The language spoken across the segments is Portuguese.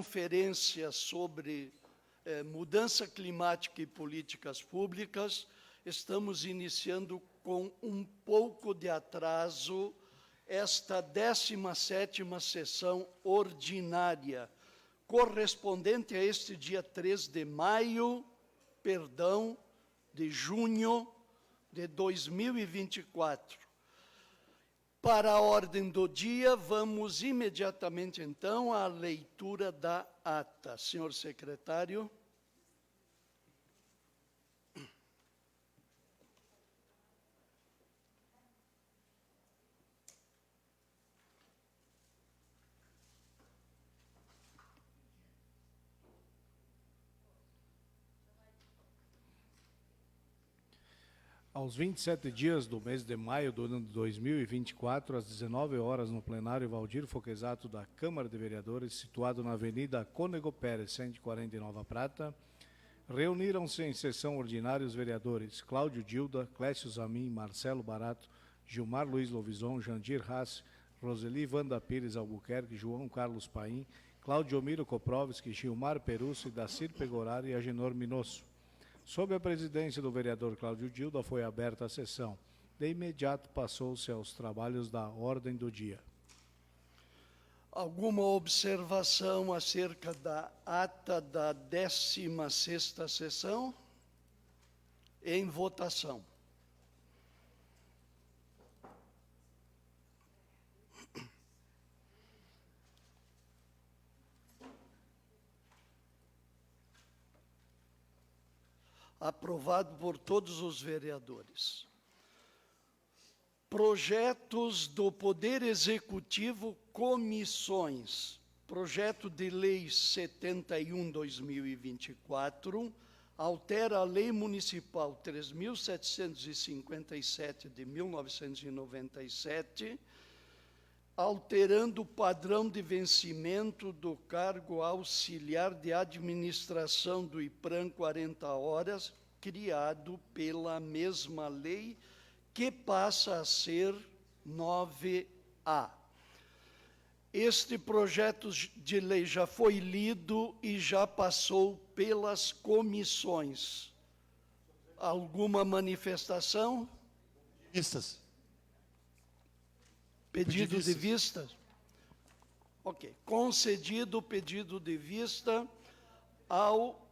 conferência sobre mudança climática e políticas públicas, estamos iniciando com um pouco de atraso esta 17ª sessão ordinária, correspondente a este dia 3 de maio, de junho de 2024. Para a ordem do dia, vamos imediatamente, então, à leitura da ata. Senhor secretário. Aos 27 dias do mês de maio do ano de 2024, às 19 horas, no plenário Valdir Foquesato da Câmara de Vereadores, situado na Avenida Cônego Pérez, 140 Nova Prata, reuniram-se em sessão ordinária os vereadores Cláudio Dilda, Clécio Zamin, Marcelo Barato, Gilmar Luiz Lovison, Jandir Haas, Roseli Wanda Pires Albuquerque, João Carlos Paim, Cláudio Omiro Koprovski, Gilmar Perusso, Dacir Pegorari e Agenor Minosso. Sob a presidência do vereador Cláudio Dilda, foi aberta a sessão. De imediato, passou-se aos trabalhos da ordem do dia. Alguma observação acerca da ata da 16ª sessão? Em votação. Aprovado por todos os vereadores. Projetos do Poder Executivo, comissões. Projeto de Lei 71/2024, altera a Lei Municipal 3.757 de 1997, alterando o padrão de vencimento do cargo auxiliar de administração do IPRAM 40 horas, criado pela mesma lei, que passa a ser 9A. Este projeto de lei já foi lido e já passou pelas comissões. Alguma manifestação? Vistas. Pedido de vista? Ok. Concedido o pedido de vista ao...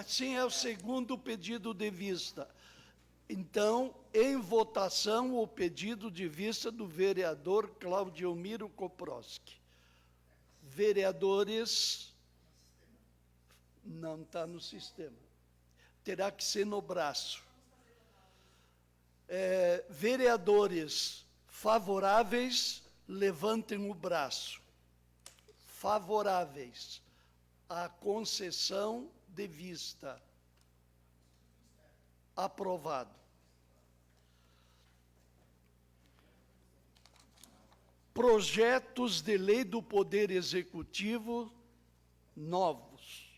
Sim, é o segundo pedido de vista. Então, em votação, o pedido de vista do vereador Cláudio Miro Koprovski. Vereadores... Não está no sistema. Terá que ser no braço. Vereadores favoráveis, levantem o braço. Favoráveis à concessão de vista. Aprovado. Projetos de lei do Poder Executivo novos.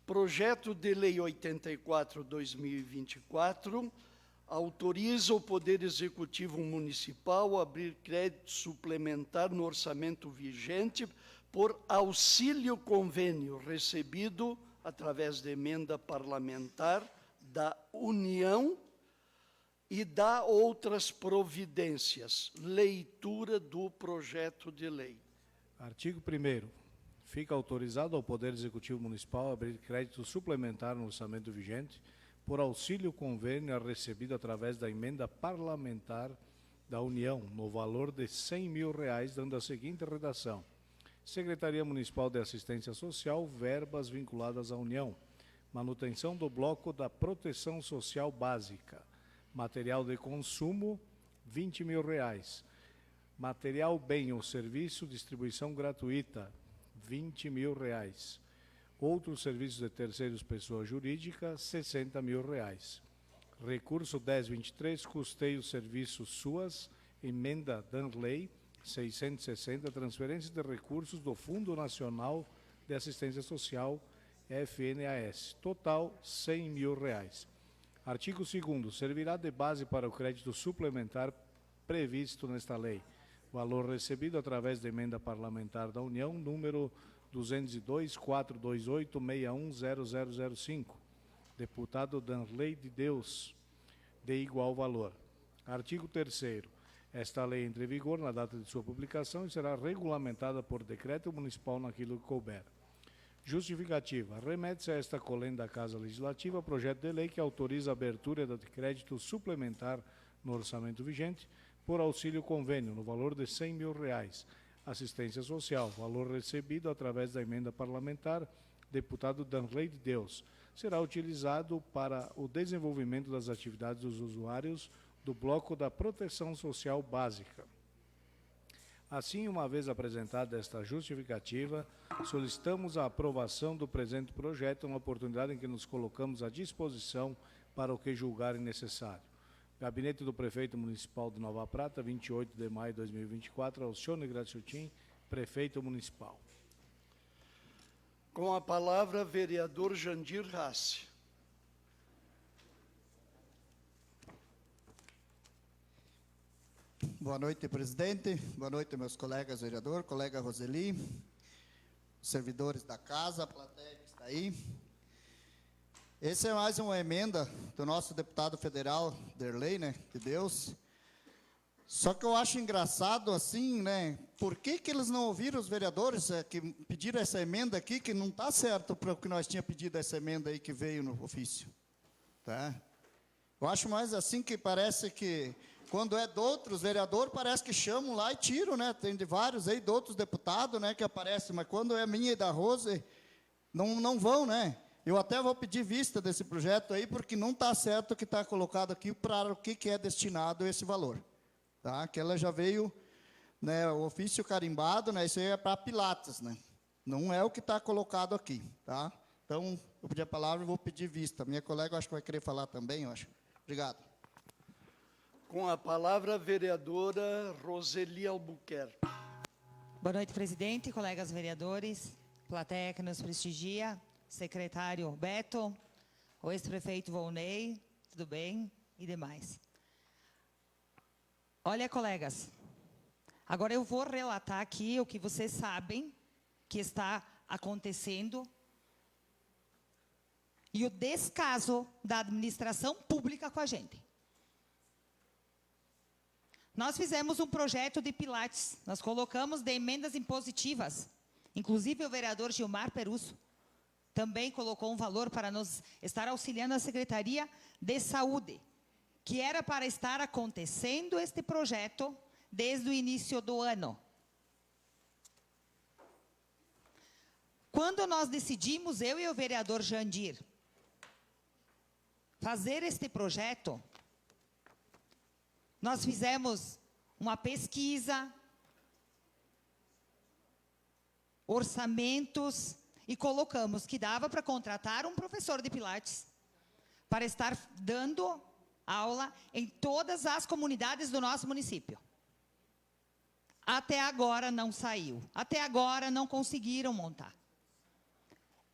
Projeto de Lei 84/2024 autoriza o Poder Executivo Municipal a abrir crédito suplementar no orçamento vigente por auxílio convênio recebido através de emenda parlamentar da União e dá outras providências. Leitura do projeto de lei. Artigo 1º. Fica autorizado ao Poder Executivo Municipal a abrir crédito suplementar no orçamento vigente por auxílio convênio recebido através da emenda parlamentar da União, no valor de R$100 mil, dando a seguinte redação. Secretaria Municipal de Assistência Social, verbas vinculadas à União. Manutenção do bloco da Proteção Social Básica. Material de consumo, R$20 mil. Material, bem ou serviço, distribuição gratuita, R$20 mil. Outros serviços de terceiros, pessoa jurídica, R$60 mil. Recurso 1023, custeio serviços SUAS, emenda Danley, 660, transferência de recursos do Fundo Nacional de Assistência Social, FNAS. Total, R$100 mil. Artigo 2º. Servirá de base para o crédito suplementar previsto nesta lei. Valor recebido através da emenda parlamentar da União, número 202.428.610005. Deputado Danley de Deus, de igual valor. Artigo 3º. Esta lei entra em vigor na data de sua publicação e será regulamentada por decreto municipal naquilo que couber. Justificativa. Remete-se a esta colenda da Casa Legislativa projeto de lei que autoriza a abertura de crédito suplementar no orçamento vigente por auxílio convênio, no valor de R$100 mil. Assistência social, valor recebido através da emenda parlamentar, deputado Danley de Deus. Será utilizado para o desenvolvimento das atividades dos usuários do bloco da proteção social básica. Assim, uma vez apresentada esta justificativa, solicitamos a aprovação do presente projeto, uma oportunidade em que nos colocamos à disposição para o que julgarem necessário. Gabinete do Prefeito Municipal de Nova Prata, 28 de maio de 2024, Alcione Graciotin, Prefeito Municipal. Com a palavra, vereador Jandir Rassi. Boa noite, presidente. Boa noite, meus colegas vereadores, colega Roseli, servidores da casa, a plateia que está aí. Essa é mais uma emenda do nosso deputado federal, Derlei, né, de Deus. Só que eu acho engraçado assim, né, por que eles não ouviram os vereadores que pediram essa emenda aqui, que não está certo para o que nós tínhamos pedido essa emenda aí que veio no ofício, tá? Eu acho mais assim que parece que, quando é de outros vereadores, parece que chamam lá e tiram, né, tem de vários aí, de outros deputados, né, que aparecem, mas quando é minha e da Rose, não vão, né? Eu até vou pedir vista desse projeto aí, porque não está certo o que está colocado aqui para o que é destinado esse valor. Tá? Que ela já veio, né, o ofício carimbado, né, isso aí é para Pilates, né? Não é o que está colocado aqui. Tá? Então, eu pedi a palavra e vou pedir vista. Minha colega acho que vai querer falar também, eu acho. Obrigado. Com a palavra, a vereadora Roseli Albuquerque. Boa noite, presidente, colegas vereadores, plateia que nos prestigia, secretário Beto, o ex-prefeito Volney, tudo bem? E demais. Olha, colegas, agora eu vou relatar aqui o que vocês sabem que está acontecendo e o descaso da administração pública com a gente. Nós fizemos um projeto de Pilates, nós colocamos de emendas impositivas, inclusive o vereador Gilmar Perusso também colocou um valor para nos estar auxiliando a Secretaria de Saúde, que era para estar acontecendo este projeto desde o início do ano. Quando nós decidimos, eu e o vereador Jandir, fazer este projeto, nós fizemos uma pesquisa, orçamentos, e colocamos que dava para contratar um professor de Pilates para estar dando aula em todas as comunidades do nosso município. Até agora não saiu. Até agora não conseguiram montar.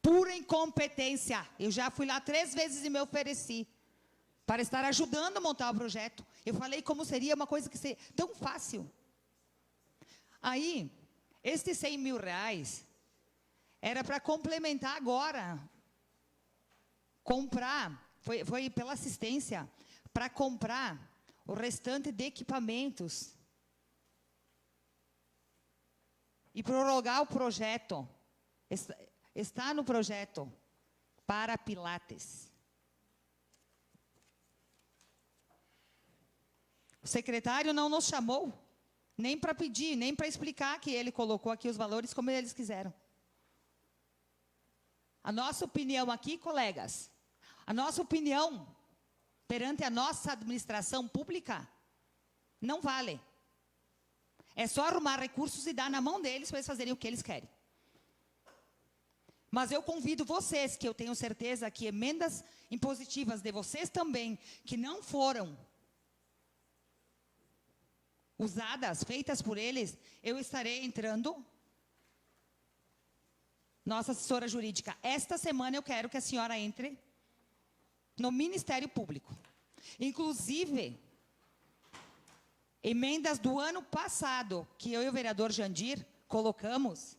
Pura incompetência. Eu já fui lá 3 vezes e me ofereci para estar ajudando a montar o projeto. Eu falei como seria uma coisa que seria tão fácil. Aí, estes R$100 mil era para complementar agora, comprar, foi pela assistência, para comprar o restante de equipamentos e prorrogar o projeto, está no projeto para Pilates. O secretário não nos chamou, nem para pedir, nem para explicar que ele colocou aqui os valores como eles quiseram. A nossa opinião aqui, colegas, a nossa opinião perante a nossa administração pública não vale. É só arrumar recursos e dar na mão deles para eles fazerem o que eles querem. Mas eu convido vocês, que eu tenho certeza que emendas impositivas de vocês também, que não foram usadas, feitas por eles, eu estarei entrando. Nossa assessora jurídica, esta semana eu quero que a senhora entre no Ministério Público. Inclusive, emendas do ano passado, que eu e o vereador Jandir colocamos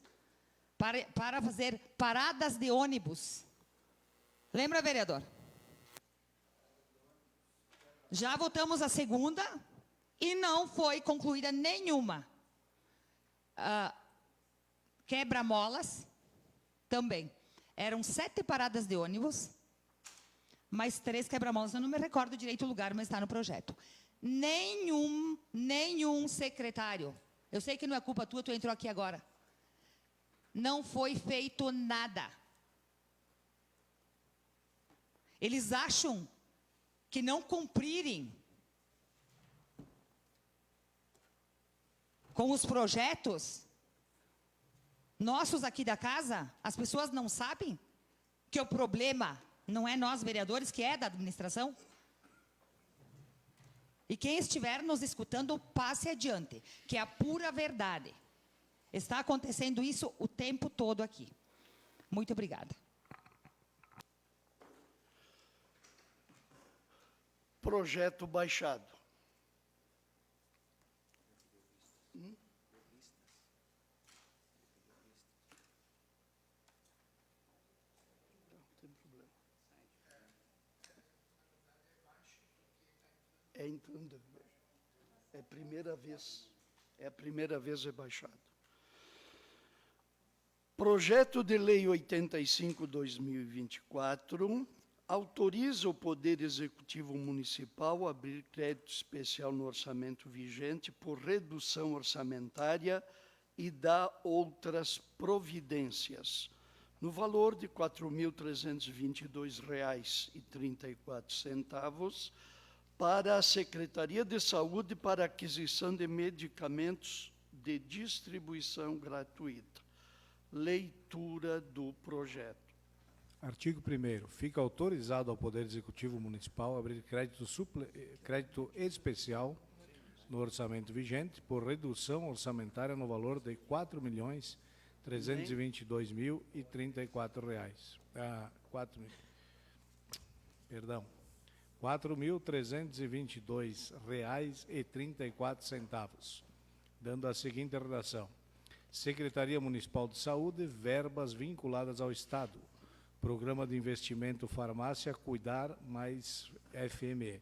para fazer paradas de ônibus. Lembra, vereador? Já votamos a segunda e não foi concluída nenhuma. Quebra-molas, também. Eram 7 paradas de ônibus, mais 3 quebra-molas. Eu não me recordo direito o lugar, mas está no projeto. Nenhum secretário. Eu sei que não é culpa tua, tu entrou aqui agora. Não foi feito nada. Eles acham que não cumprirem com os projetos nossos aqui da casa, as pessoas não sabem que o problema não é nós, vereadores, que é da administração? E quem estiver nos escutando, passe adiante, que é a pura verdade. Está acontecendo isso o tempo todo aqui. Muito obrigada. Projeto baixado. É entrando. É a primeira vez. É a primeira vez baixado. Projeto de Lei 85/2024 autoriza o Poder Executivo Municipal a abrir crédito especial no orçamento vigente por redução orçamentária e dá outras providências, no valor de R$ 4.322,34, para a Secretaria de Saúde para aquisição de medicamentos de distribuição gratuita. Leitura do projeto. Artigo 1º. Fica autorizado ao Poder Executivo Municipal abrir crédito especial no orçamento vigente por redução orçamentária no valor de R$ 4.322.034. R$ 4.322,34, dando a seguinte redação: Secretaria Municipal de Saúde, verbas vinculadas ao Estado. Programa de Investimento Farmácia Cuidar mais FME.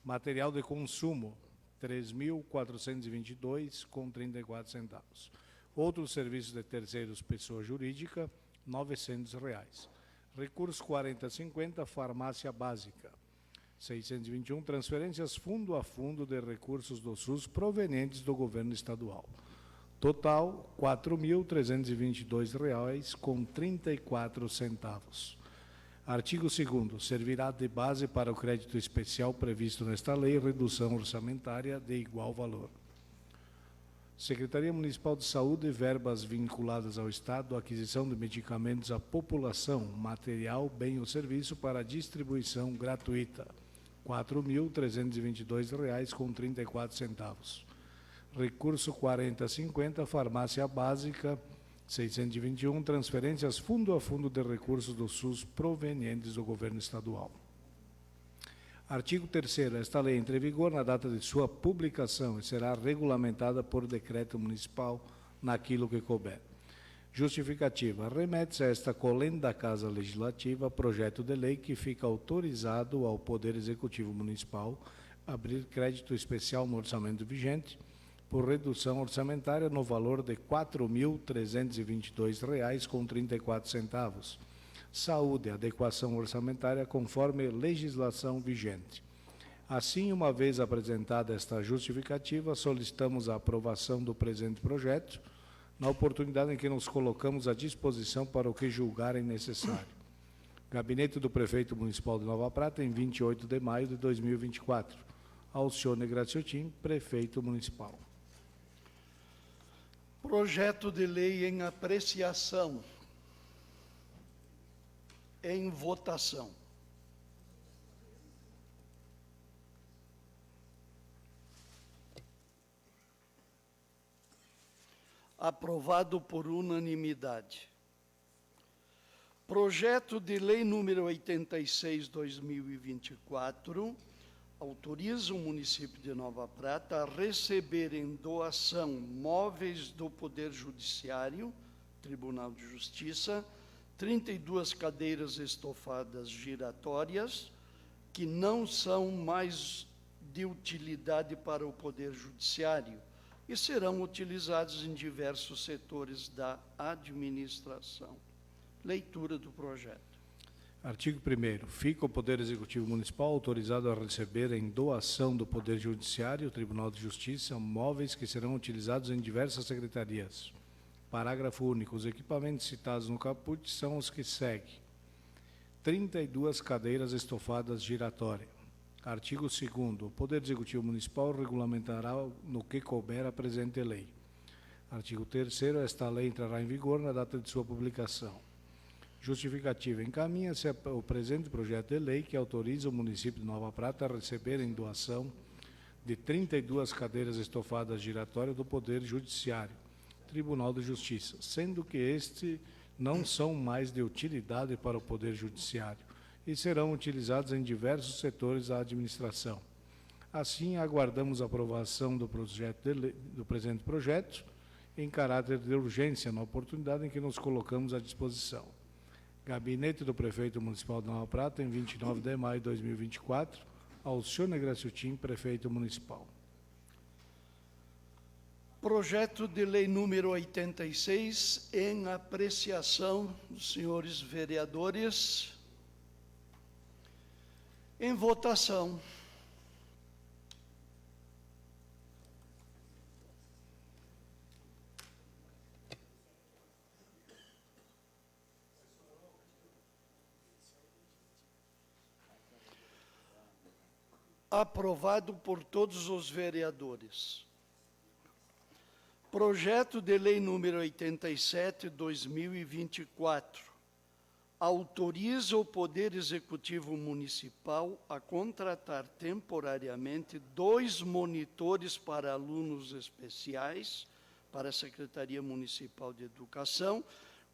Material de consumo, R$ 3.422,34. Outros serviços de terceiros, pessoa jurídica, R$ 900. Recurso 4050, farmácia básica. 621, transferências fundo a fundo de recursos do SUS provenientes do governo estadual. Total, R$ 4.322,34. Artigo 2º. Servirá de base para o crédito especial previsto nesta lei, redução orçamentária de igual valor. Secretaria Municipal de Saúde, verbas vinculadas ao Estado, aquisição de medicamentos à população, material, bem ou serviço para distribuição gratuita, R$ 4.322,34. Recurso 4050, farmácia básica, 621, transferências fundo a fundo de recursos do SUS provenientes do governo estadual. Artigo 3º. Esta lei entra em vigor na data de sua publicação e será regulamentada por decreto municipal naquilo que couber. Justificativa. Remete-se a esta colenda da Casa Legislativa projeto de lei que fica autorizado ao Poder Executivo Municipal abrir crédito especial no orçamento vigente por redução orçamentária no valor de R$ 4.322,34. Saúde, adequação orçamentária conforme legislação vigente. Assim, uma vez apresentada esta justificativa, solicitamos a aprovação do presente projeto, na oportunidade em que nos colocamos à disposição para o que julgarem necessário. Gabinete do Prefeito Municipal de Nova Prata, em 28 de maio de 2024. Alcione Graciotin, Prefeito Municipal. Projeto de lei em apreciação. Em votação. Aprovado por unanimidade. Projeto de Lei número 86/2024 autoriza o município de Nova Prata a receber em doação móveis do Poder Judiciário, Tribunal de Justiça, 32 cadeiras estofadas giratórias, que não são mais de utilidade para o Poder Judiciário e serão utilizados em diversos setores da administração. Leitura do projeto. Artigo 1º. Fica o Poder Executivo Municipal autorizado a receber em doação do Poder Judiciário, Tribunal de Justiça, móveis que serão utilizados em diversas secretarias. Parágrafo único. Os equipamentos citados no caput são os que seguem. 32 cadeiras estofadas giratórias. Artigo 2º. O Poder Executivo Municipal regulamentará no que couber a presente lei. Artigo 3º. Esta lei entrará em vigor na data de sua publicação. Justificativa. Encaminha-se o presente projeto de lei que autoriza o município de Nova Prata a receber em doação de 32 cadeiras estofadas giratórias do Poder Judiciário, Tribunal de Justiça, sendo que este não são mais de utilidade para o Poder Judiciário e serão utilizados em diversos setores da administração. Assim, aguardamos a aprovação do presente projeto em caráter de urgência, na oportunidade em que nos colocamos à disposição. Gabinete do Prefeito Municipal de Nova Prata, em 29 de maio de 2024, Alcione Graciutin, Prefeito Municipal. Projeto de Lei número 86, em apreciação dos senhores vereadores. Em votação. Aprovado por todos os vereadores. Projeto de Lei número 87/2024 autoriza o Poder Executivo Municipal a contratar temporariamente 2 monitores para alunos especiais para a Secretaria Municipal de Educação,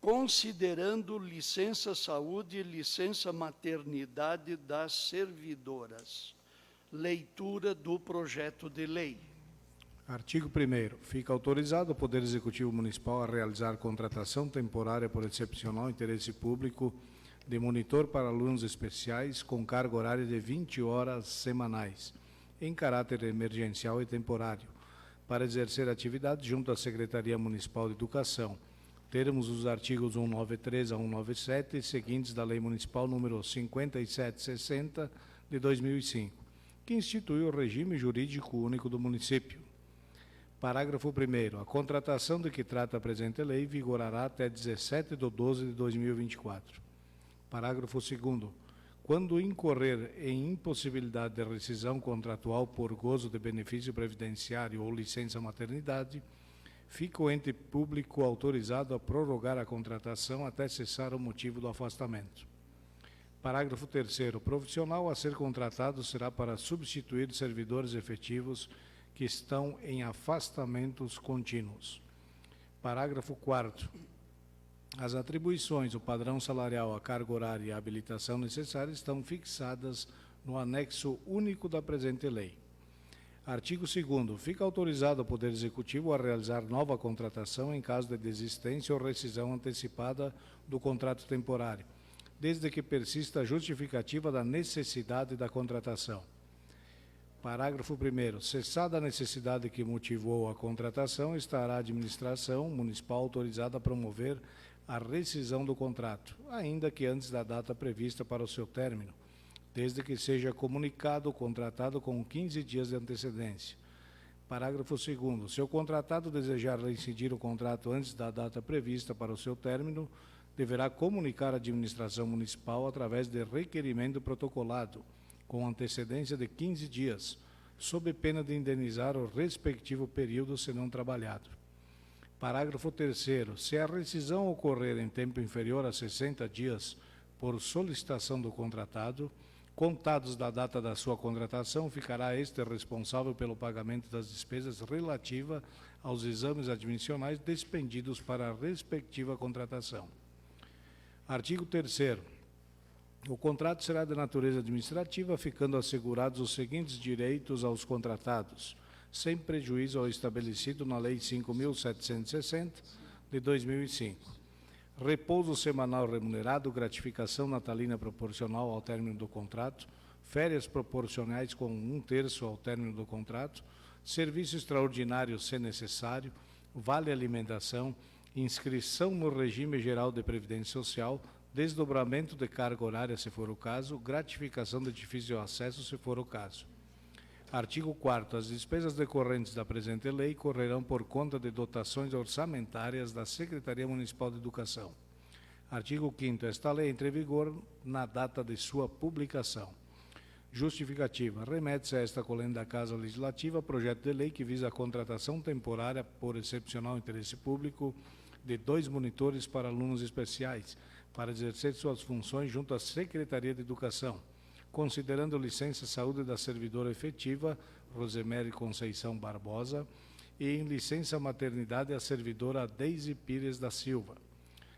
considerando licença saúde e licença maternidade das servidoras. Leitura do projeto de lei. Artigo 1º. Fica autorizado o Poder Executivo Municipal a realizar contratação temporária por excepcional interesse público de monitor para alunos especiais com carga horária de 20 horas semanais, em caráter emergencial e temporário, para exercer atividade junto à Secretaria Municipal de Educação, termos os artigos 193 a 197 e seguintes da Lei Municipal número 5760 de 2005. Que institui o regime jurídico único do município. Parágrafo 1º. A contratação de que trata a presente lei vigorará até 17 de 12 de 2024. Parágrafo 2º. Quando incorrer em impossibilidade de rescisão contratual por gozo de benefício previdenciário ou licença maternidade, fica o ente público autorizado a prorrogar a contratação até cessar o motivo do afastamento. Parágrafo 3º. O profissional a ser contratado será para substituir servidores efetivos que estão em afastamentos contínuos. Parágrafo 4º. As atribuições, o padrão salarial, a carga horária e a habilitação necessárias estão fixadas no anexo único da presente lei. Artigo 2º. Fica autorizado o Poder Executivo a realizar nova contratação em caso de desistência ou rescisão antecipada do contrato temporário, desde que persista a justificativa da necessidade da contratação. Parágrafo 1º. Cessada a necessidade que motivou a contratação, estará a administração municipal autorizada a promover a rescisão do contrato, ainda que antes da data prevista para o seu término, desde que seja comunicado o contratado com 15 dias de antecedência. Parágrafo 2º. Se o contratado desejar reincidir o contrato antes da data prevista para o seu término, deverá comunicar à administração municipal através de requerimento protocolado, com antecedência de 15 dias, sob pena de indenizar o respectivo período se não trabalhado. Parágrafo 3º. Se a rescisão ocorrer em tempo inferior a 60 dias por solicitação do contratado, contados da data da sua contratação, ficará este responsável pelo pagamento das despesas relativas aos exames admissionais despendidos para a respectiva contratação. Artigo 3º. O contrato será de natureza administrativa, ficando assegurados os seguintes direitos aos contratados, sem prejuízo ao estabelecido na Lei 5.760, de 2005. Repouso semanal remunerado, gratificação natalina proporcional ao término do contrato, férias proporcionais com 1/3 ao término do contrato, serviço extraordinário se necessário, vale alimentação, inscrição no regime geral de previdência social, desdobramento de carga horária, se for o caso, gratificação de difícil acesso, se for o caso. Artigo 4º. As despesas decorrentes da presente lei correrão por conta de dotações orçamentárias da Secretaria Municipal de Educação. Artigo 5º. Esta lei entra em vigor na data de sua publicação. Justificativa. Remete-se a esta colenda da Casa Legislativa projeto de lei que visa a contratação temporária por excepcional interesse público de 2 monitores para alunos especiais, para exercer suas funções junto à Secretaria de Educação, considerando licença saúde da servidora efetiva, Rosemary Conceição Barbosa, e em licença maternidade a servidora Deise Pires da Silva.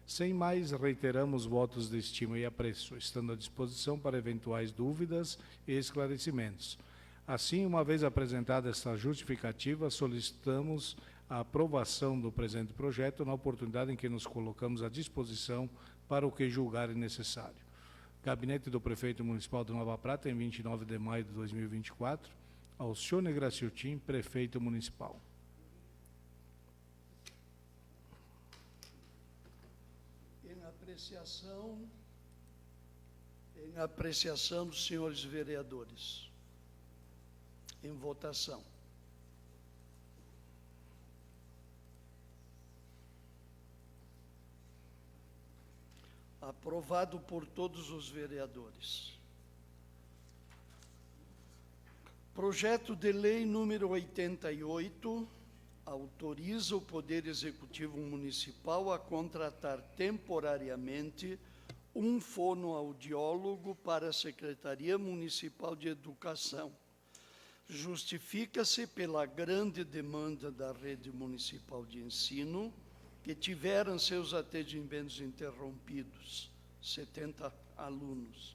Sem mais, reiteramos votos de estima e apreço, estando à disposição para eventuais dúvidas e esclarecimentos. Assim, uma vez apresentada esta justificativa, solicitamos a aprovação do presente projeto na oportunidade em que nos colocamos à disposição para o que julgarem necessário. Gabinete do Prefeito Municipal de Nova Prata, em 29 de maio de 2024, Alcione Graciotin, Prefeito Municipal. Em apreciação dos senhores vereadores. Em votação. Aprovado por todos os vereadores. Projeto de lei número 88, autoriza o Poder Executivo Municipal a contratar temporariamente um fonoaudiólogo para a Secretaria Municipal de Educação. Justifica-se pela grande demanda da rede municipal de ensino, que tiveram seus atendimentos interrompidos, 70 alunos.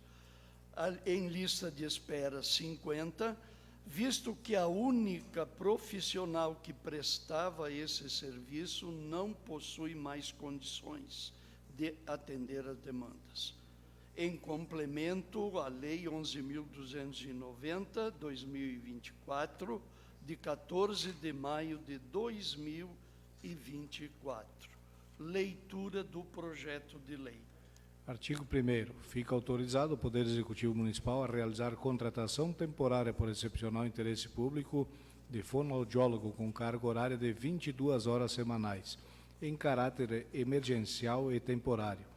Em lista de espera, 50, visto que a única profissional que prestava esse serviço não possui mais condições de atender as demandas. Em complemento à Lei 11.290, 2024, de 14 de maio de 2024. Leitura do projeto de lei. Artigo 1º. Fica autorizado o Poder Executivo Municipal a realizar contratação temporária por excepcional interesse público de fonoaudiólogo com carga horária de 22 horas semanais, em caráter emergencial e temporário,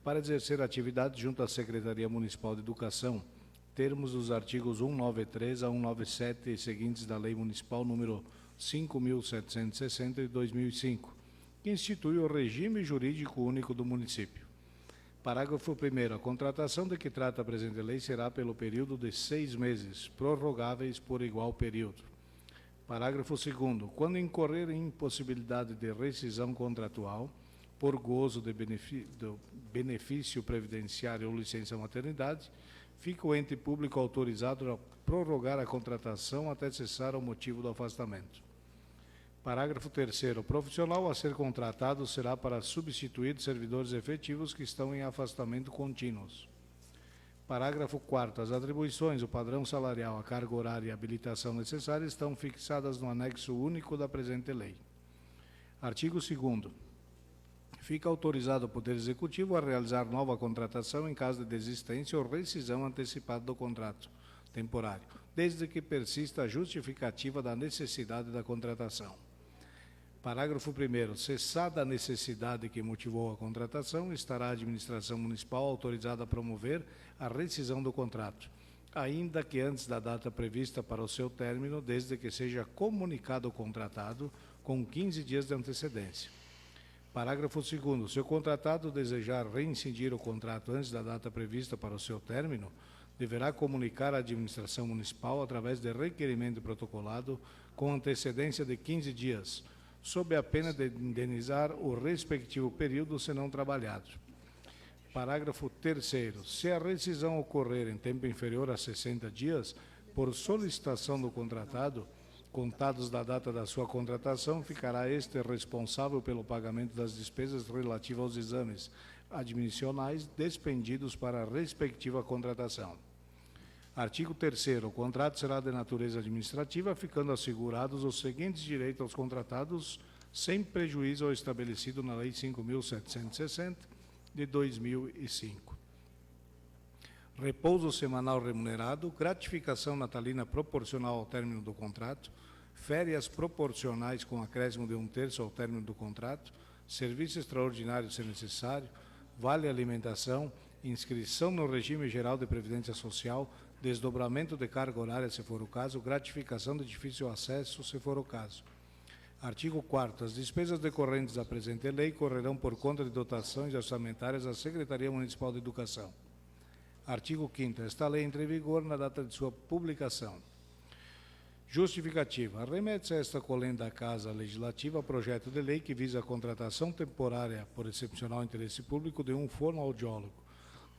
para exercer atividade junto à Secretaria Municipal de Educação, termos dos artigos 193 a 197 e seguintes da Lei Municipal número 5.760 de 2005, que institui o regime jurídico único do município. Parágrafo 1º. A contratação de que trata a presente lei será pelo período de 6 meses, prorrogáveis por igual período. Parágrafo 2º. Quando incorrer em impossibilidade de rescisão contratual, por gozo de benefício previdenciário ou licença maternidade, fica o ente público autorizado a prorrogar a contratação até cessar o motivo do afastamento. Parágrafo 3º. O profissional a ser contratado será para substituir servidores efetivos que estão em afastamento contínuos. Parágrafo 4º. As atribuições, o padrão salarial, a carga horária e a habilitação necessária estão fixadas no anexo único da presente lei. Artigo 2º. Fica autorizado o Poder Executivo a realizar nova contratação em caso de desistência ou rescisão antecipada do contrato temporário, desde que persista a justificativa da necessidade da contratação. Parágrafo 1º. Cessada a necessidade que motivou a contratação, estará a administração municipal autorizada a promover a rescisão do contrato, ainda que antes da data prevista para o seu término, desde que seja comunicado ao contratado com 15 dias de antecedência. Parágrafo 2º. Se o contratado desejar reincidir o contrato antes da data prevista para o seu término, deverá comunicar à administração municipal através de requerimento protocolado com antecedência de 15 dias, sob a pena de indenizar o respectivo período se não trabalhado. Parágrafo 3º. Se a rescisão ocorrer em tempo inferior a 60 dias, por solicitação do contratado, contados da data da sua contratação, ficará este responsável pelo pagamento das despesas relativas aos exames admissionais despendidos para a respectiva contratação. Artigo 3º. O contrato será de natureza administrativa, ficando assegurados os seguintes direitos aos contratados, sem prejuízo ao estabelecido na Lei 5.760, de 2005. Repouso semanal remunerado, gratificação natalina proporcional ao término do contrato, férias proporcionais com acréscimo de 1/3 ao término do contrato, serviço extraordinário se necessário, vale alimentação, inscrição no regime geral de previdência social, desdobramento de carga horária, se for o caso, gratificação de difícil acesso, se for o caso. Artigo 4º. As despesas decorrentes da presente lei correrão por conta de dotações orçamentárias da Secretaria Municipal de Educação. Artigo 5º. Esta lei entra em vigor na data de sua publicação. Justificativa. Remete-se a esta colenda da Casa Legislativa projeto de lei que visa a contratação temporária por excepcional interesse público de um fonoaudiólogo.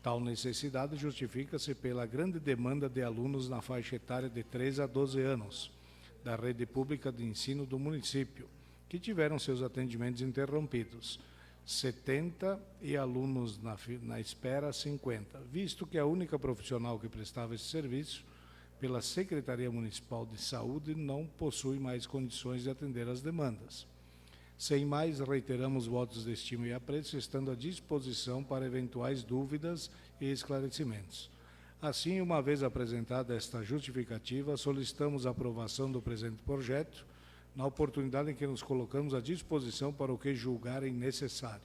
Tal necessidade justifica-se pela grande demanda de alunos na faixa etária de 3 a 12 anos da rede pública de ensino do município, que tiveram seus atendimentos interrompidos, 70, e alunos na espera, 50, visto que a única profissional que prestava esse serviço pela Secretaria Municipal de Saúde não possui mais condições de atender às demandas. Sem mais, reiteramos votos de estima e apreço, estando à disposição para eventuais dúvidas e esclarecimentos. Assim, uma vez apresentada esta justificativa, solicitamos a aprovação do presente projeto, na oportunidade em que nos colocamos à disposição para o que julgarem necessário.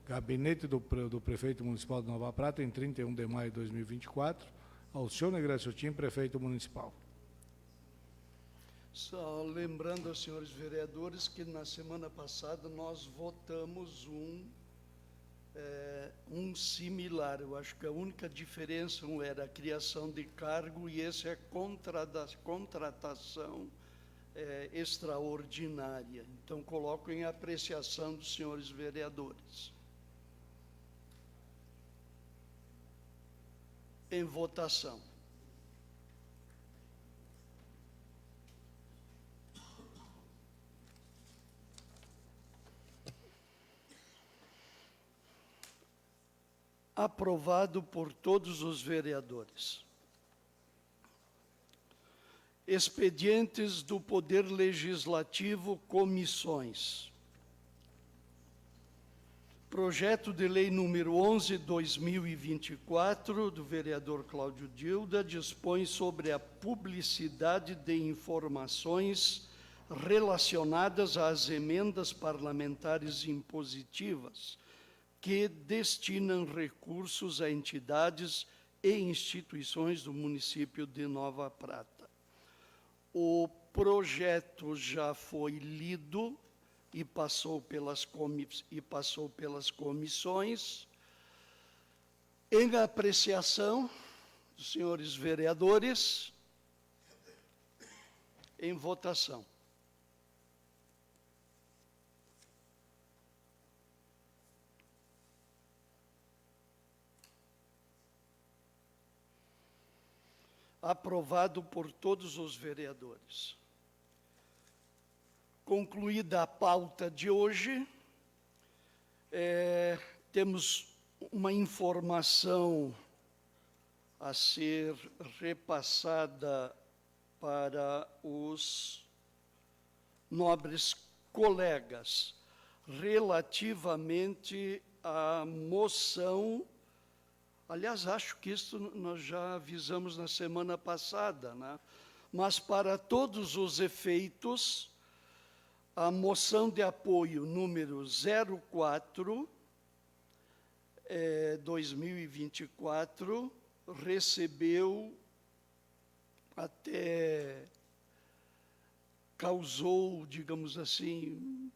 Gabinete do Prefeito Municipal de Nova Prata, em 31 de maio de 2024, Alcione Graciotin, Prefeito Municipal. Só lembrando aos senhores vereadores que na semana passada nós votamos um similar. Eu acho que a única diferença era a criação de cargo e esse é contratação extraordinária. Então, coloco em apreciação dos senhores vereadores. Em votação. Aprovado por todos os vereadores. Expedientes do Poder Legislativo, comissões. Projeto de Lei número 11/2024, do vereador Cláudio Dilda, dispõe sobre a publicidade de informações relacionadas às emendas parlamentares impositivas que destinam recursos a entidades e instituições do município de Nova Prata. O projeto já foi lido e passou pelas comissões. Em apreciação dos senhores vereadores, em votação. Aprovado por todos os vereadores. Concluída a pauta de hoje, temos uma informação a ser repassada para os nobres colegas, relativamente à moção. Aliás, acho que isso nós já avisamos na semana passada, né? Mas para todos os efeitos, a moção de apoio número 04, 2024, recebeu causou, digamos assim,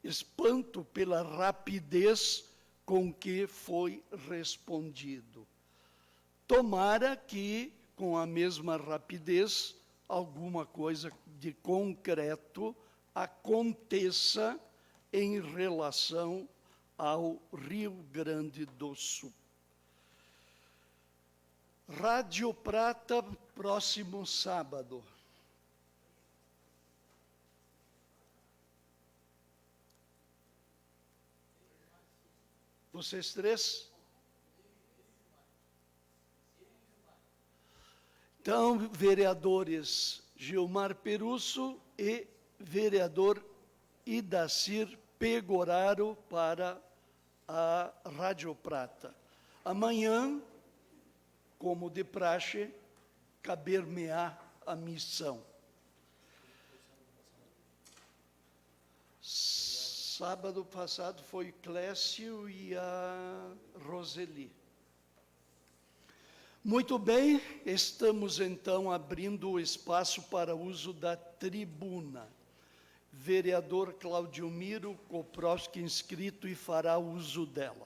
espanto pela rapidez com que foi respondido. Tomara que, com a mesma rapidez, alguma coisa de concreto aconteça em relação ao Rio Grande do Sul. Rádio Prata, próximo sábado. Vocês três? Então, vereadores Gilmar Perusso e vereador Idacir Pegoraro para a Rádio Prata. Amanhã, como de praxe, caber-me-á a missão. Sábado passado foi Clécio e a Roseli. Muito bem, estamos então abrindo o espaço para uso da tribuna. Vereador Claudio Miro Koprowski inscrito e fará uso dela.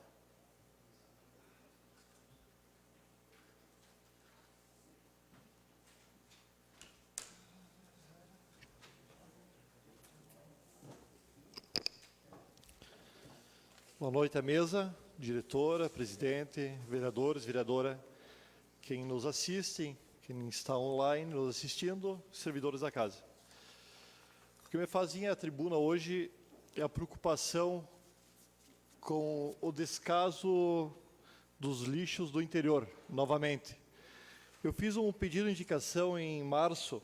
Boa noite à mesa, diretora, presidente, vereadores, vereadora, quem nos assiste, quem está online nos assistindo, servidores da casa. O que me fazia a tribuna hoje é a preocupação com o descaso dos lixos do interior, novamente. Eu fiz um pedido de indicação em março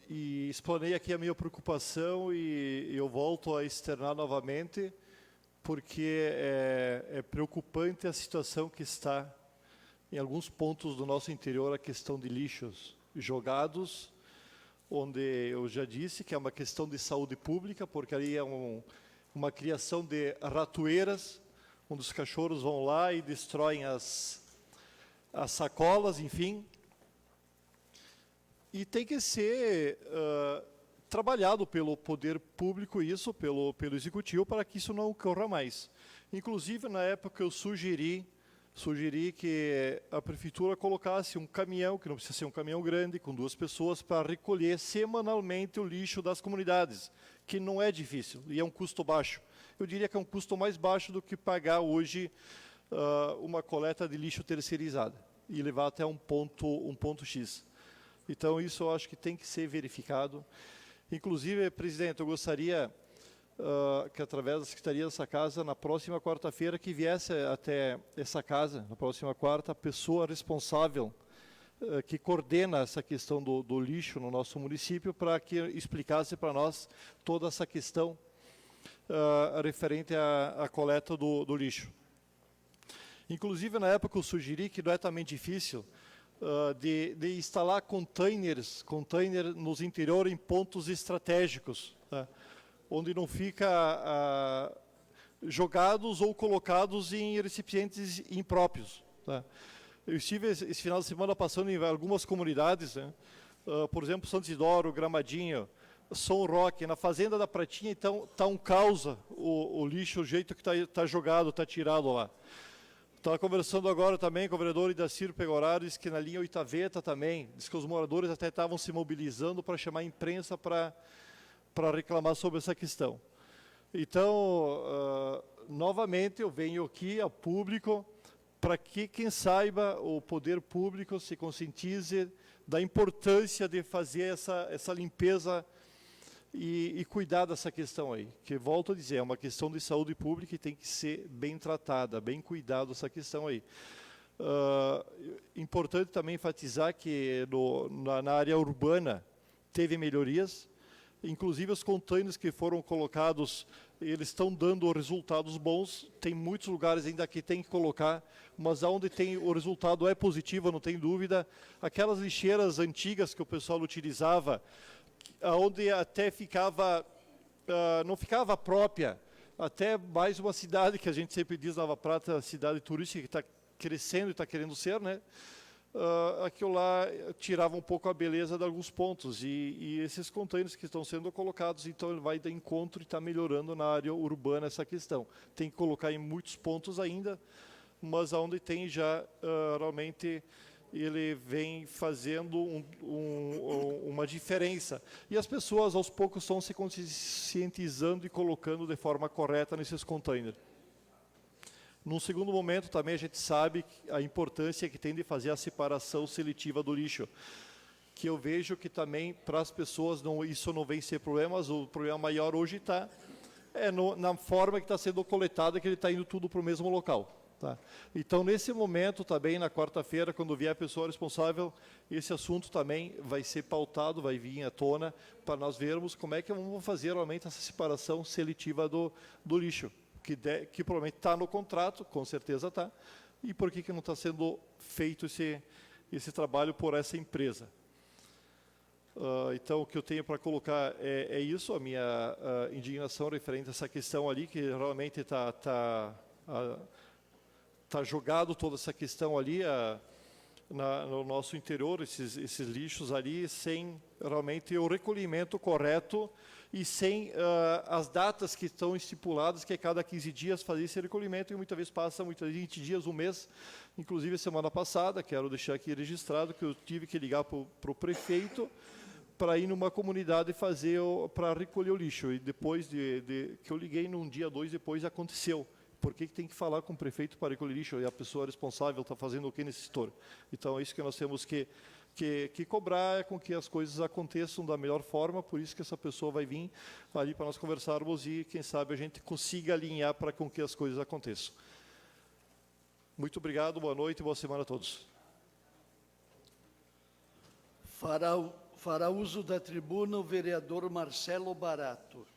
e explanei aqui a minha preocupação e eu volto a externar novamente, porque é preocupante a situação que está em alguns pontos do nosso interior, a questão de lixos jogados, onde eu já disse que é uma questão de saúde pública, porque aí é uma criação de ratoeiras, onde os cachorros vão lá e destroem as sacolas, enfim. E tem que ser trabalhado pelo poder público isso, pelo executivo, para que isso não ocorra mais. Inclusive, na época, eu sugeri que a prefeitura colocasse um caminhão, que não precisa ser um caminhão grande, com 2 pessoas, para recolher semanalmente o lixo das comunidades, que não é difícil e é um custo baixo. Eu diria que é um custo mais baixo do que pagar hoje uma coleta de lixo terceirizada e levar até um ponto X. Então, isso eu acho que tem que ser verificado. Inclusive, presidente, eu gostaria que, através da Secretaria dessa Casa, na próxima quarta-feira, que viesse até essa casa, na próxima quarta, a pessoa responsável que coordena essa questão do lixo no nosso município, para que explicasse para nós toda essa questão referente à coleta do lixo. Inclusive, na época, eu sugeri que não é também difícil de instalar container nos interiores em pontos estratégicos, tá? Onde não fica jogados ou colocados em recipientes impróprios, tá? Eu estive esse final de semana passando em algumas comunidades, né? Por exemplo, Santo Isidoro, Gramadinho, São Roque, na Fazenda da Pratinha, então está um caos o lixo, o jeito que está jogado, está tirado lá. Estava conversando agora também com o vereador Idacir Pegoraro, disse que na linha Oitaveta também, diz que os moradores até estavam se mobilizando para chamar a imprensa para reclamar sobre essa questão. Então, novamente, eu venho aqui a público para que, quem saiba, o poder público se conscientize da importância de fazer essa limpeza e cuidar dessa questão aí, que, volto a dizer, é uma questão de saúde pública e tem que ser bem tratada, bem cuidada essa questão aí. Importante também enfatizar que na área urbana teve melhorias, inclusive os containers que foram colocados, eles estão dando resultados bons. Tem muitos lugares ainda que tem que colocar, mas onde tem o resultado é positivo, não tem dúvida. Aquelas lixeiras antigas que o pessoal utilizava, onde até ficava, não ficava própria, até mais uma cidade que a gente sempre diz, Nova Prata, cidade turística que está crescendo e está querendo ser, né? Aquilo lá tirava um pouco a beleza de alguns pontos, e esses containers que estão sendo colocados, então ele vai de encontro e está melhorando na área urbana essa questão. Tem que colocar em muitos pontos ainda, mas onde tem já realmente ele vem fazendo uma diferença. E as pessoas, aos poucos, estão se conscientizando e colocando de forma correta nesses containers. Num segundo momento, também a gente sabe a importância que tem de fazer a separação seletiva do lixo, que eu vejo que também, para as pessoas, isso não vem ser problemas. O problema maior hoje está na forma que está sendo coletado, que ele está indo tudo para o mesmo local. Tá. Então, nesse momento, também, na quarta-feira, quando vier a pessoa responsável, esse assunto também vai ser pautado, vai vir à tona, para nós vermos como é que vamos fazer realmente essa separação seletiva do lixo, que provavelmente está no contrato, com certeza está, e por que não está sendo feito esse trabalho por essa empresa. Então, o que eu tenho para colocar é isso, a minha indignação referente a essa questão ali, que realmente está jogado toda essa questão ali no nosso interior, esses lixos ali, sem realmente o recolhimento correto e sem as datas que estão estipuladas, que é cada 15 dias fazer esse recolhimento, e muitas vezes passa 20 dias, um mês. Inclusive, semana passada, quero deixar aqui registrado, que eu tive que ligar para o prefeito para ir numa comunidade para recolher o lixo. E depois que eu liguei, num dia, 2 depois, aconteceu. Por que tem que falar com o prefeito para recolher lixo? E a pessoa responsável está fazendo o que nesse setor? Então, é isso que nós temos que cobrar, com que as coisas aconteçam da melhor forma. Por isso que essa pessoa vai vir ali para nós conversarmos e, quem sabe, a gente consiga alinhar para com que as coisas aconteçam. Muito obrigado, boa noite e boa semana a todos. Fará uso da tribuna o vereador Marcelo Barato.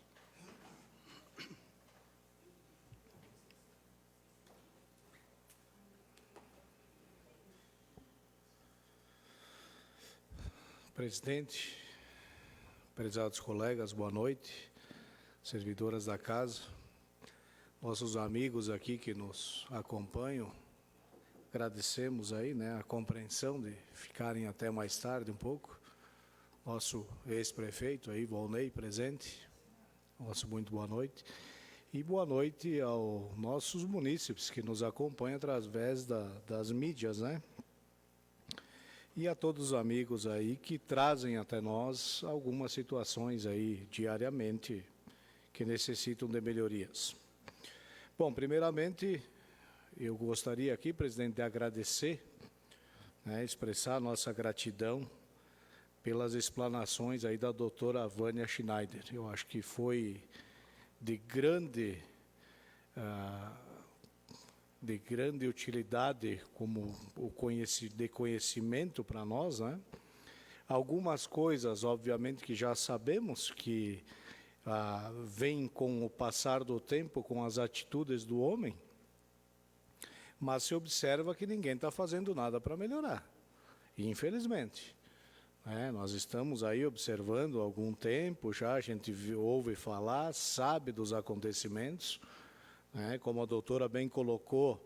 Presidente, prezados colegas, boa noite, servidoras da casa, nossos amigos aqui que nos acompanham, agradecemos aí, né, a compreensão de ficarem até mais tarde um pouco, nosso ex-prefeito aí, Volney, presente, nosso muito boa noite, e boa noite aos nossos munícipes que nos acompanham através das mídias, né? E a todos os amigos aí que trazem até nós algumas situações aí diariamente que necessitam de melhorias. Bom, primeiramente, eu gostaria aqui, presidente, de agradecer, né, expressar nossa gratidão pelas explanações aí da doutora Vânia Schneider. Eu acho que foi de grande utilidade como de conhecimento para nós, né? Algumas coisas, obviamente, que já sabemos que vêm com o passar do tempo, com as atitudes do homem, mas se observa que ninguém está fazendo nada para melhorar, infelizmente. Nós estamos aí observando há algum tempo já, a gente ouve falar, sabe dos acontecimentos, como a doutora bem colocou,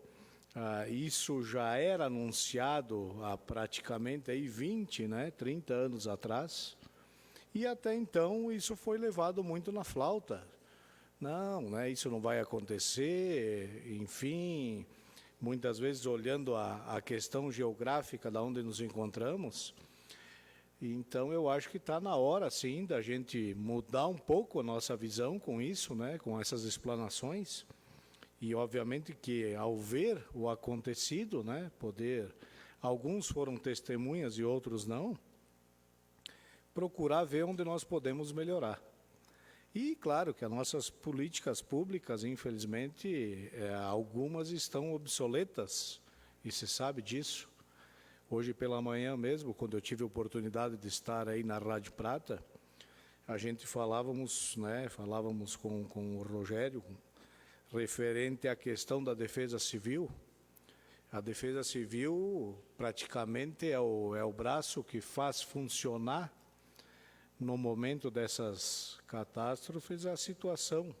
isso já era anunciado há praticamente aí 20, 30 anos atrás, e até então isso foi levado muito na flauta. Não, isso não vai acontecer, enfim, muitas vezes olhando a questão geográfica da onde nos encontramos. Então, eu acho que está na hora, sim, da gente mudar um pouco a nossa visão com isso, com essas explanações. E, obviamente, que ao ver o acontecido, alguns foram testemunhas e outros não, procurar ver onde nós podemos melhorar. E, claro, que as nossas políticas públicas, infelizmente, algumas estão obsoletas, e se sabe disso. Hoje pela manhã mesmo, quando eu tive a oportunidade de estar aí na Rádio Prata, a gente falávamos com o Rogério, referente à questão da defesa civil. A defesa civil praticamente é o braço que faz funcionar, no momento dessas catástrofes, a situação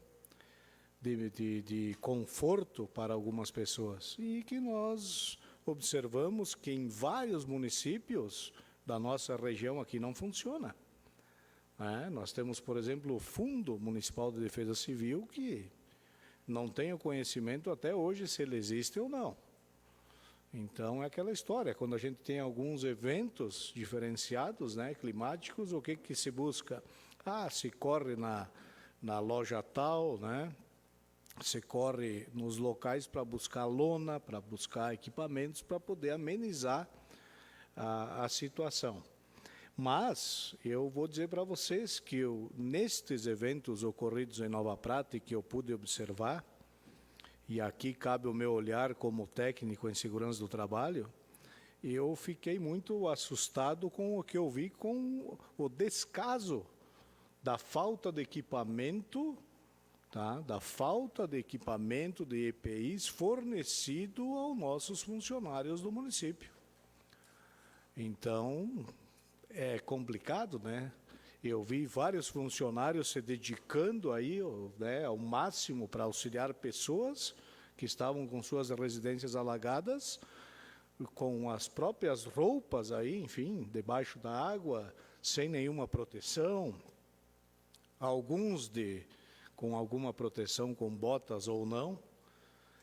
de conforto para algumas pessoas. E que nós observamos que em vários municípios da nossa região aqui não funciona. Nós temos, por exemplo, o Fundo Municipal de Defesa Civil, que não tenho conhecimento até hoje se ele existe ou não. Então, é aquela história, quando a gente tem alguns eventos diferenciados, né, climáticos, o que se busca? Se corre na loja tal, né, se corre nos locais para buscar lona, para buscar equipamentos, para poder amenizar a situação. Mas eu vou dizer para vocês que nestes eventos ocorridos em Nova Prata e que eu pude observar, e aqui cabe o meu olhar como técnico em segurança do trabalho, eu fiquei muito assustado com o que eu vi, com o descaso da falta de equipamento, tá? Da falta de equipamento de EPIs fornecido aos nossos funcionários do município. Então, é complicado, né? Eu vi vários funcionários se dedicando aí, né, ao máximo para auxiliar pessoas que estavam com suas residências alagadas, com as próprias roupas aí, enfim, debaixo da água, sem nenhuma proteção. Alguns com alguma proteção, com botas ou não.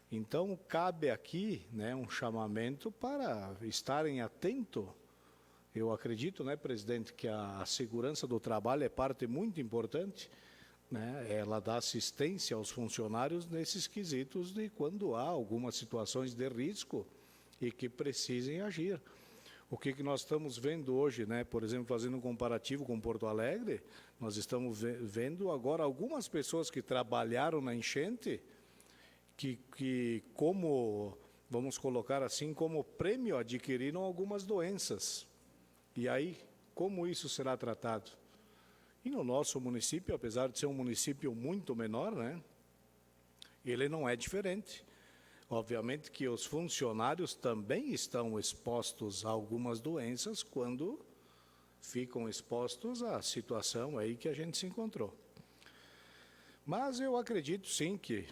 Então, cabe aqui, né, um chamamento para estarem atentos. Eu acredito, né, presidente, que a segurança do trabalho é parte muito importante, né? Ela dá assistência aos funcionários nesses quesitos de quando há algumas situações de risco e que precisem agir. O que nós estamos vendo hoje, né, por exemplo, fazendo um comparativo com Porto Alegre, nós estamos vendo agora algumas pessoas que trabalharam na enchente, que como, vamos colocar assim, como prêmio adquiriram algumas doenças. E aí, como isso será tratado? E no nosso município, apesar de ser um município muito menor, né, ele não é diferente. Obviamente que os funcionários também estão expostos a algumas doenças quando ficam expostos à situação aí que a gente se encontrou. Mas eu acredito sim que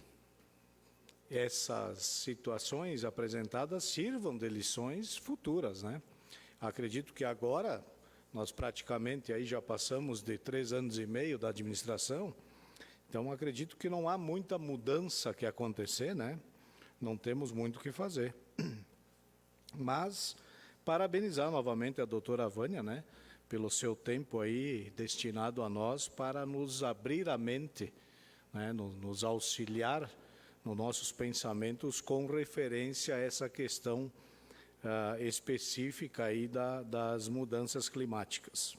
essas situações apresentadas sirvam de lições futuras, né? Acredito que agora, nós praticamente aí já passamos de 3 anos e meio da administração, então acredito que não há muita mudança que acontecer, né? Não temos muito o que fazer. Mas, parabenizar novamente a doutora Vânia, né? Pelo seu tempo aí destinado a nós para nos abrir a mente, né? Nos auxiliar nos nossos pensamentos com referência a essa questão específica aí das mudanças climáticas.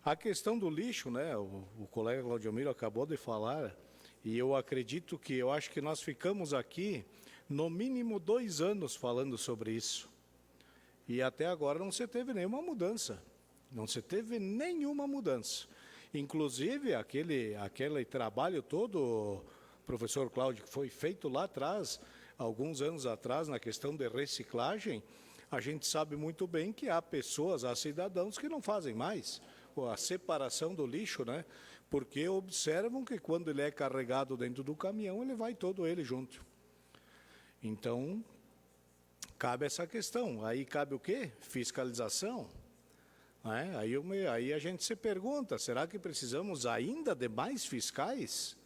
A questão do lixo, né, o colega Claudiomiro acabou de falar, e eu acredito que, eu acho que nós ficamos aqui, no mínimo 2 anos falando sobre isso. E até agora não se teve nenhuma mudança. Não se teve nenhuma mudança. Inclusive, aquele trabalho todo, professor Cláudio, que foi feito lá atrás, alguns anos atrás, na questão de reciclagem, a gente sabe muito bem que há pessoas, há cidadãos que não fazem mais a separação do lixo, né? Porque observam que quando ele é carregado dentro do caminhão, ele vai todo ele junto. Então, cabe essa questão. Aí cabe o quê? Fiscalização. Né? Aí a gente se pergunta, será que precisamos ainda de mais fiscais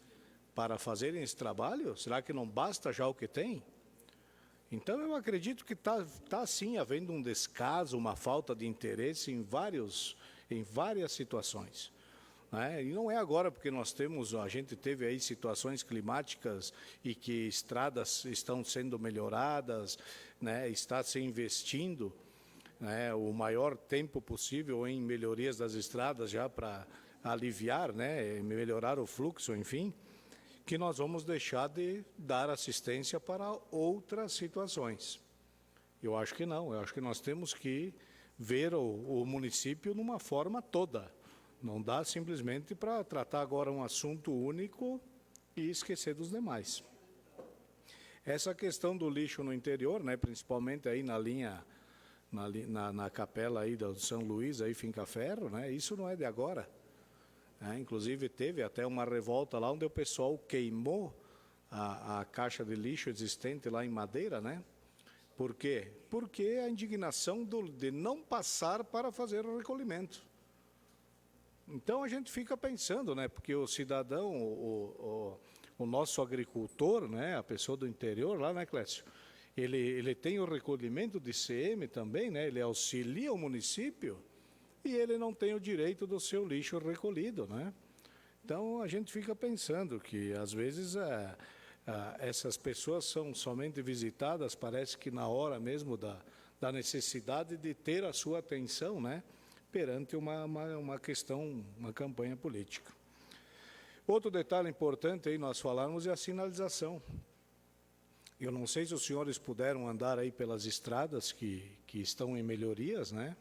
para fazerem esse trabalho? Será que não basta já o que tem? Então, eu acredito que tá sim havendo um descaso, uma falta de interesse em várias situações. Né? E não é agora porque a gente teve aí situações climáticas e que estradas estão sendo melhoradas, né? Está se investindo, né, o maior tempo possível em melhorias das estradas já para aliviar, né, melhorar o fluxo, enfim, que nós vamos deixar de dar assistência para outras situações. Eu acho que não, eu acho que nós temos que ver o município numa forma toda. Não dá simplesmente para tratar agora um assunto único e esquecer dos demais. Essa questão do lixo no interior, né, principalmente aí na linha, na capela aí do São Luís, aí Finca Ferro, né, isso não é de agora. Inclusive teve até uma revolta lá onde o pessoal queimou a caixa de lixo existente lá em Madeira, né? Por quê? Porque a indignação de não passar para fazer o recolhimento. Então a gente fica pensando, né? Porque o cidadão, o nosso agricultor, né? A pessoa do interior lá, né, Clécio? ele tem o recolhimento de CM também, né? Ele auxilia o município e ele não tem o direito do seu lixo recolhido, né? Então, a gente fica pensando que, às vezes, essas pessoas são somente visitadas, parece que na hora mesmo da necessidade de ter a sua atenção, né? Perante uma questão, uma campanha política. Outro detalhe importante aí nós falarmos é a sinalização. Eu não sei se os senhores puderam andar aí pelas estradas que estão em melhorias, né?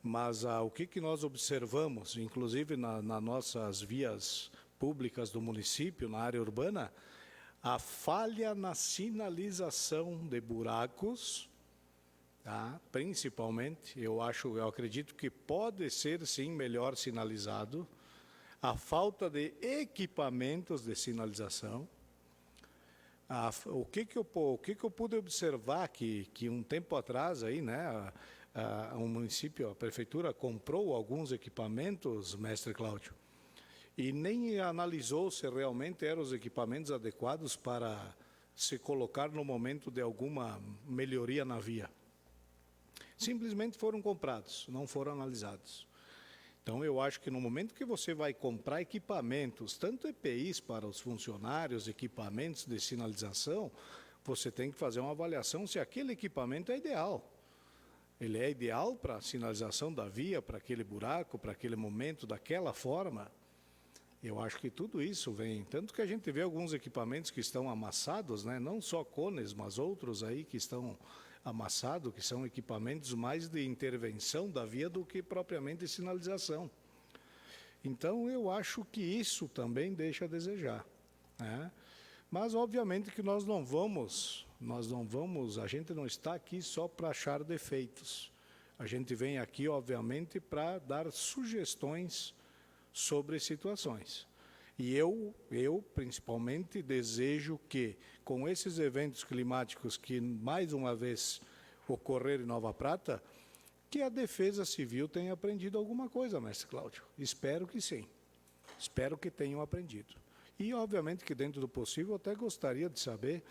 Mas o que nós observamos, inclusive nas nossas vias públicas do município, na área urbana, a falha na sinalização de buracos, tá? Principalmente, eu acredito que pode ser sim melhor sinalizado, a falta de equipamentos de sinalização. O que eu pude observar que um tempo atrás aí, né, o município, a prefeitura comprou alguns equipamentos, mestre Cláudio, e nem analisou se realmente eram os equipamentos adequados para se colocar no momento de alguma melhoria na via. Simplesmente foram comprados, não foram analisados. Então, eu acho que no momento que você vai comprar equipamentos, tanto EPIs para os funcionários, equipamentos de sinalização, você tem que fazer uma avaliação se aquele equipamento é ideal. Ele é ideal para a sinalização da via, para aquele buraco, para aquele momento, daquela forma. Eu acho que tudo isso vem, tanto que a gente vê alguns equipamentos que estão amassados, né? Não só cones, mas outros aí que estão amassados, que são equipamentos mais de intervenção da via do que propriamente de sinalização. Então, eu acho que isso também deixa a desejar, né? Mas, obviamente, que nós não vamos, a gente não está aqui só para achar defeitos. A gente vem aqui, obviamente, para dar sugestões sobre situações. E eu, principalmente, desejo que, com esses eventos climáticos que, mais uma vez, ocorreram em Nova Prata, que a Defesa Civil tenha aprendido alguma coisa, mestre Cláudio. Espero que sim. Espero que tenham aprendido. E, obviamente, que dentro do possível, eu até gostaria de saber,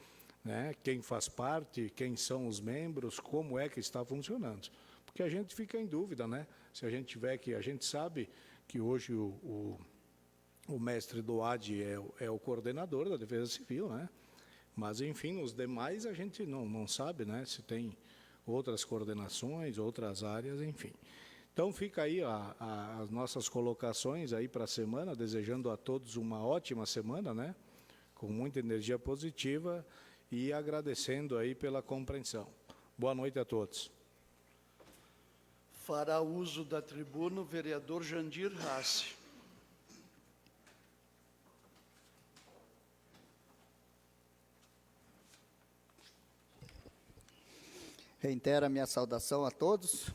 né, quem faz parte, quem são os membros, como é que está funcionando. Porque a gente fica em dúvida, né? Se a gente tiver que... A gente sabe que hoje o mestre Doade é o coordenador da Defesa Civil, né? Mas, enfim, os demais a gente não sabe, né? Se tem outras coordenações, outras áreas, enfim. Então, fica aí as nossas colocações aí para a semana, desejando a todos uma ótima semana, né? Com muita energia positiva e agradecendo aí pela compreensão. Boa noite a todos. Fará uso da tribuna o vereador Jandir Rassi. Reitero a minha saudação a todos.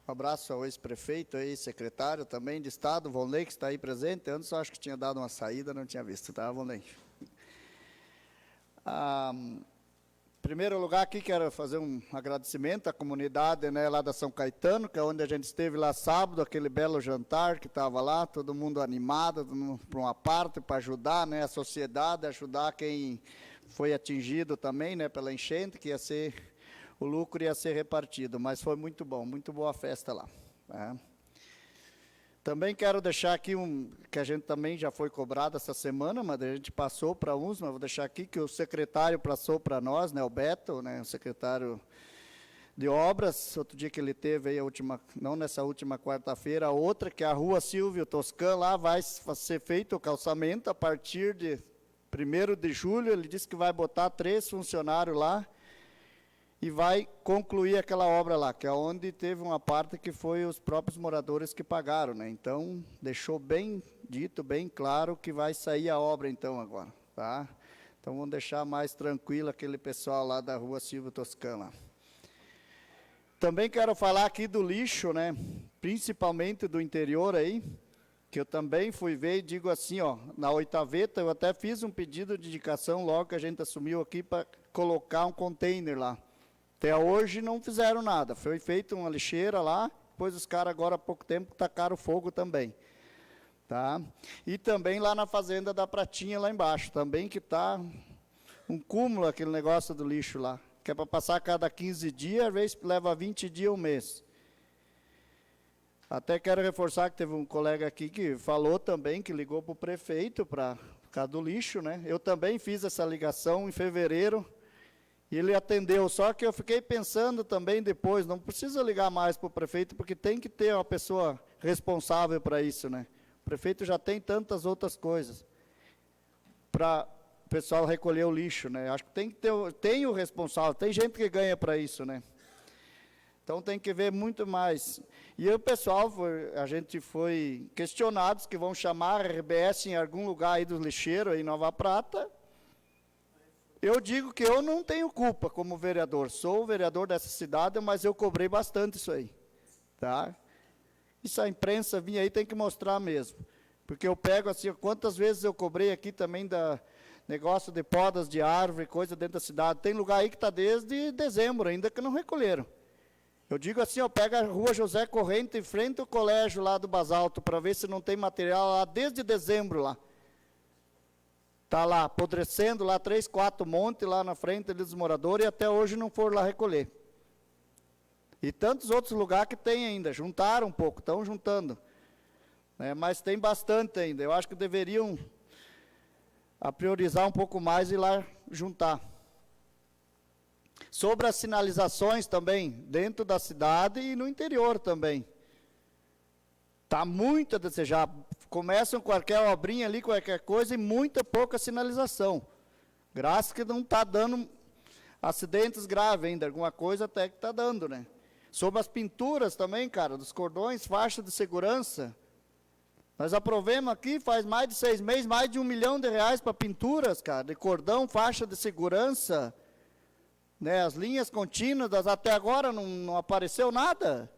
Um abraço ao ex-prefeito, ex-secretário também de Estado, Vonley, que está aí presente. Antes eu acho que tinha dado uma saída, não tinha visto, tá, Vonley? Em primeiro lugar, aqui quero fazer um agradecimento à comunidade, né, lá da São Caetano, que é onde a gente esteve lá sábado, aquele belo jantar que estava lá, todo mundo animado, para uma parte, para ajudar, né, a sociedade, ajudar quem foi atingido também, né, pela enchente, que ia ser, o lucro ia ser repartido, mas foi muito bom, muito boa a festa lá, né. Também quero deixar aqui que a gente também já foi cobrado essa semana, mas a gente passou para uns, mas vou deixar aqui que o secretário passou para nós, né, o Beto, né, o secretário de obras, outro dia que ele teve aí não nessa última quarta-feira, a outra, que é a rua Silvio Toscan, lá vai ser feito o calçamento a partir de 1º de julho, ele disse que vai botar 3 funcionários lá, e vai concluir aquela obra lá, que é onde teve uma parte que foi os próprios moradores que pagaram, né? Então, deixou bem dito, bem claro que vai sair a obra então agora, tá? Então, vamos deixar mais tranquilo aquele pessoal lá da rua Silvio Toscan lá. Também quero falar aqui do lixo, né? Principalmente do interior aí, que eu também fui ver e digo assim, ó, na Oitaveta eu até fiz um pedido de indicação logo que a gente assumiu aqui para colocar um container lá. Até hoje não fizeram nada, foi feita uma lixeira lá, depois os caras agora há pouco tempo tacaram fogo também. Tá? E também lá na fazenda da Pratinha, lá embaixo, também que está um cúmulo aquele negócio do lixo lá, que é para passar a cada 15 dias, às vezes leva 20 dias, um mês. Até quero reforçar que teve um colega aqui que falou também, que ligou para o prefeito, por causa do lixo, né? Eu também fiz essa ligação em fevereiro, e ele atendeu, só que eu fiquei pensando também depois, não precisa ligar mais para o prefeito, porque tem que ter uma pessoa responsável para isso, né? O prefeito já tem tantas outras coisas para o pessoal recolher o lixo, né? Acho que tem o responsável, tem gente que ganha para isso, né? Então tem que ver muito mais. E o pessoal, a gente foi questionados que vão chamar a RBS em algum lugar aí do lixeiro, aí em Nova Prata. Eu digo que eu não tenho culpa como vereador, sou o vereador dessa cidade, mas eu cobrei bastante isso aí, tá? Isso a imprensa vinha aí, tem que mostrar mesmo, porque eu pego assim, quantas vezes eu cobrei aqui também da negócio de podas de árvore, coisa dentro da cidade, tem lugar aí que está desde dezembro ainda que não recolheram. Eu digo assim, eu pego a rua José Corrente, em frente ao colégio lá do Basalto, para ver se não tem material lá desde dezembro lá. Está lá, apodrecendo lá, 3, 4 montes lá na frente dos moradores, e até hoje não foram lá recolher. E tantos outros lugares que tem ainda, juntaram um pouco, estão juntando. Né, mas tem bastante ainda, eu acho que deveriam priorizar um pouco mais e ir lá juntar. Sobre as sinalizações também, dentro da cidade e no interior também. Está muito a desejar. Começam qualquer obrinha ali, qualquer coisa, e muita pouca sinalização. Graças que não está dando acidentes graves ainda, alguma coisa até que está dando, né? Sobre as pinturas também, cara, dos cordões, faixa de segurança. Nós aprovemos aqui, faz mais de 6 meses, mais de R$1 milhão para pinturas, cara, de cordão, faixa de segurança, né? As linhas contínuas, até agora não apareceu nada.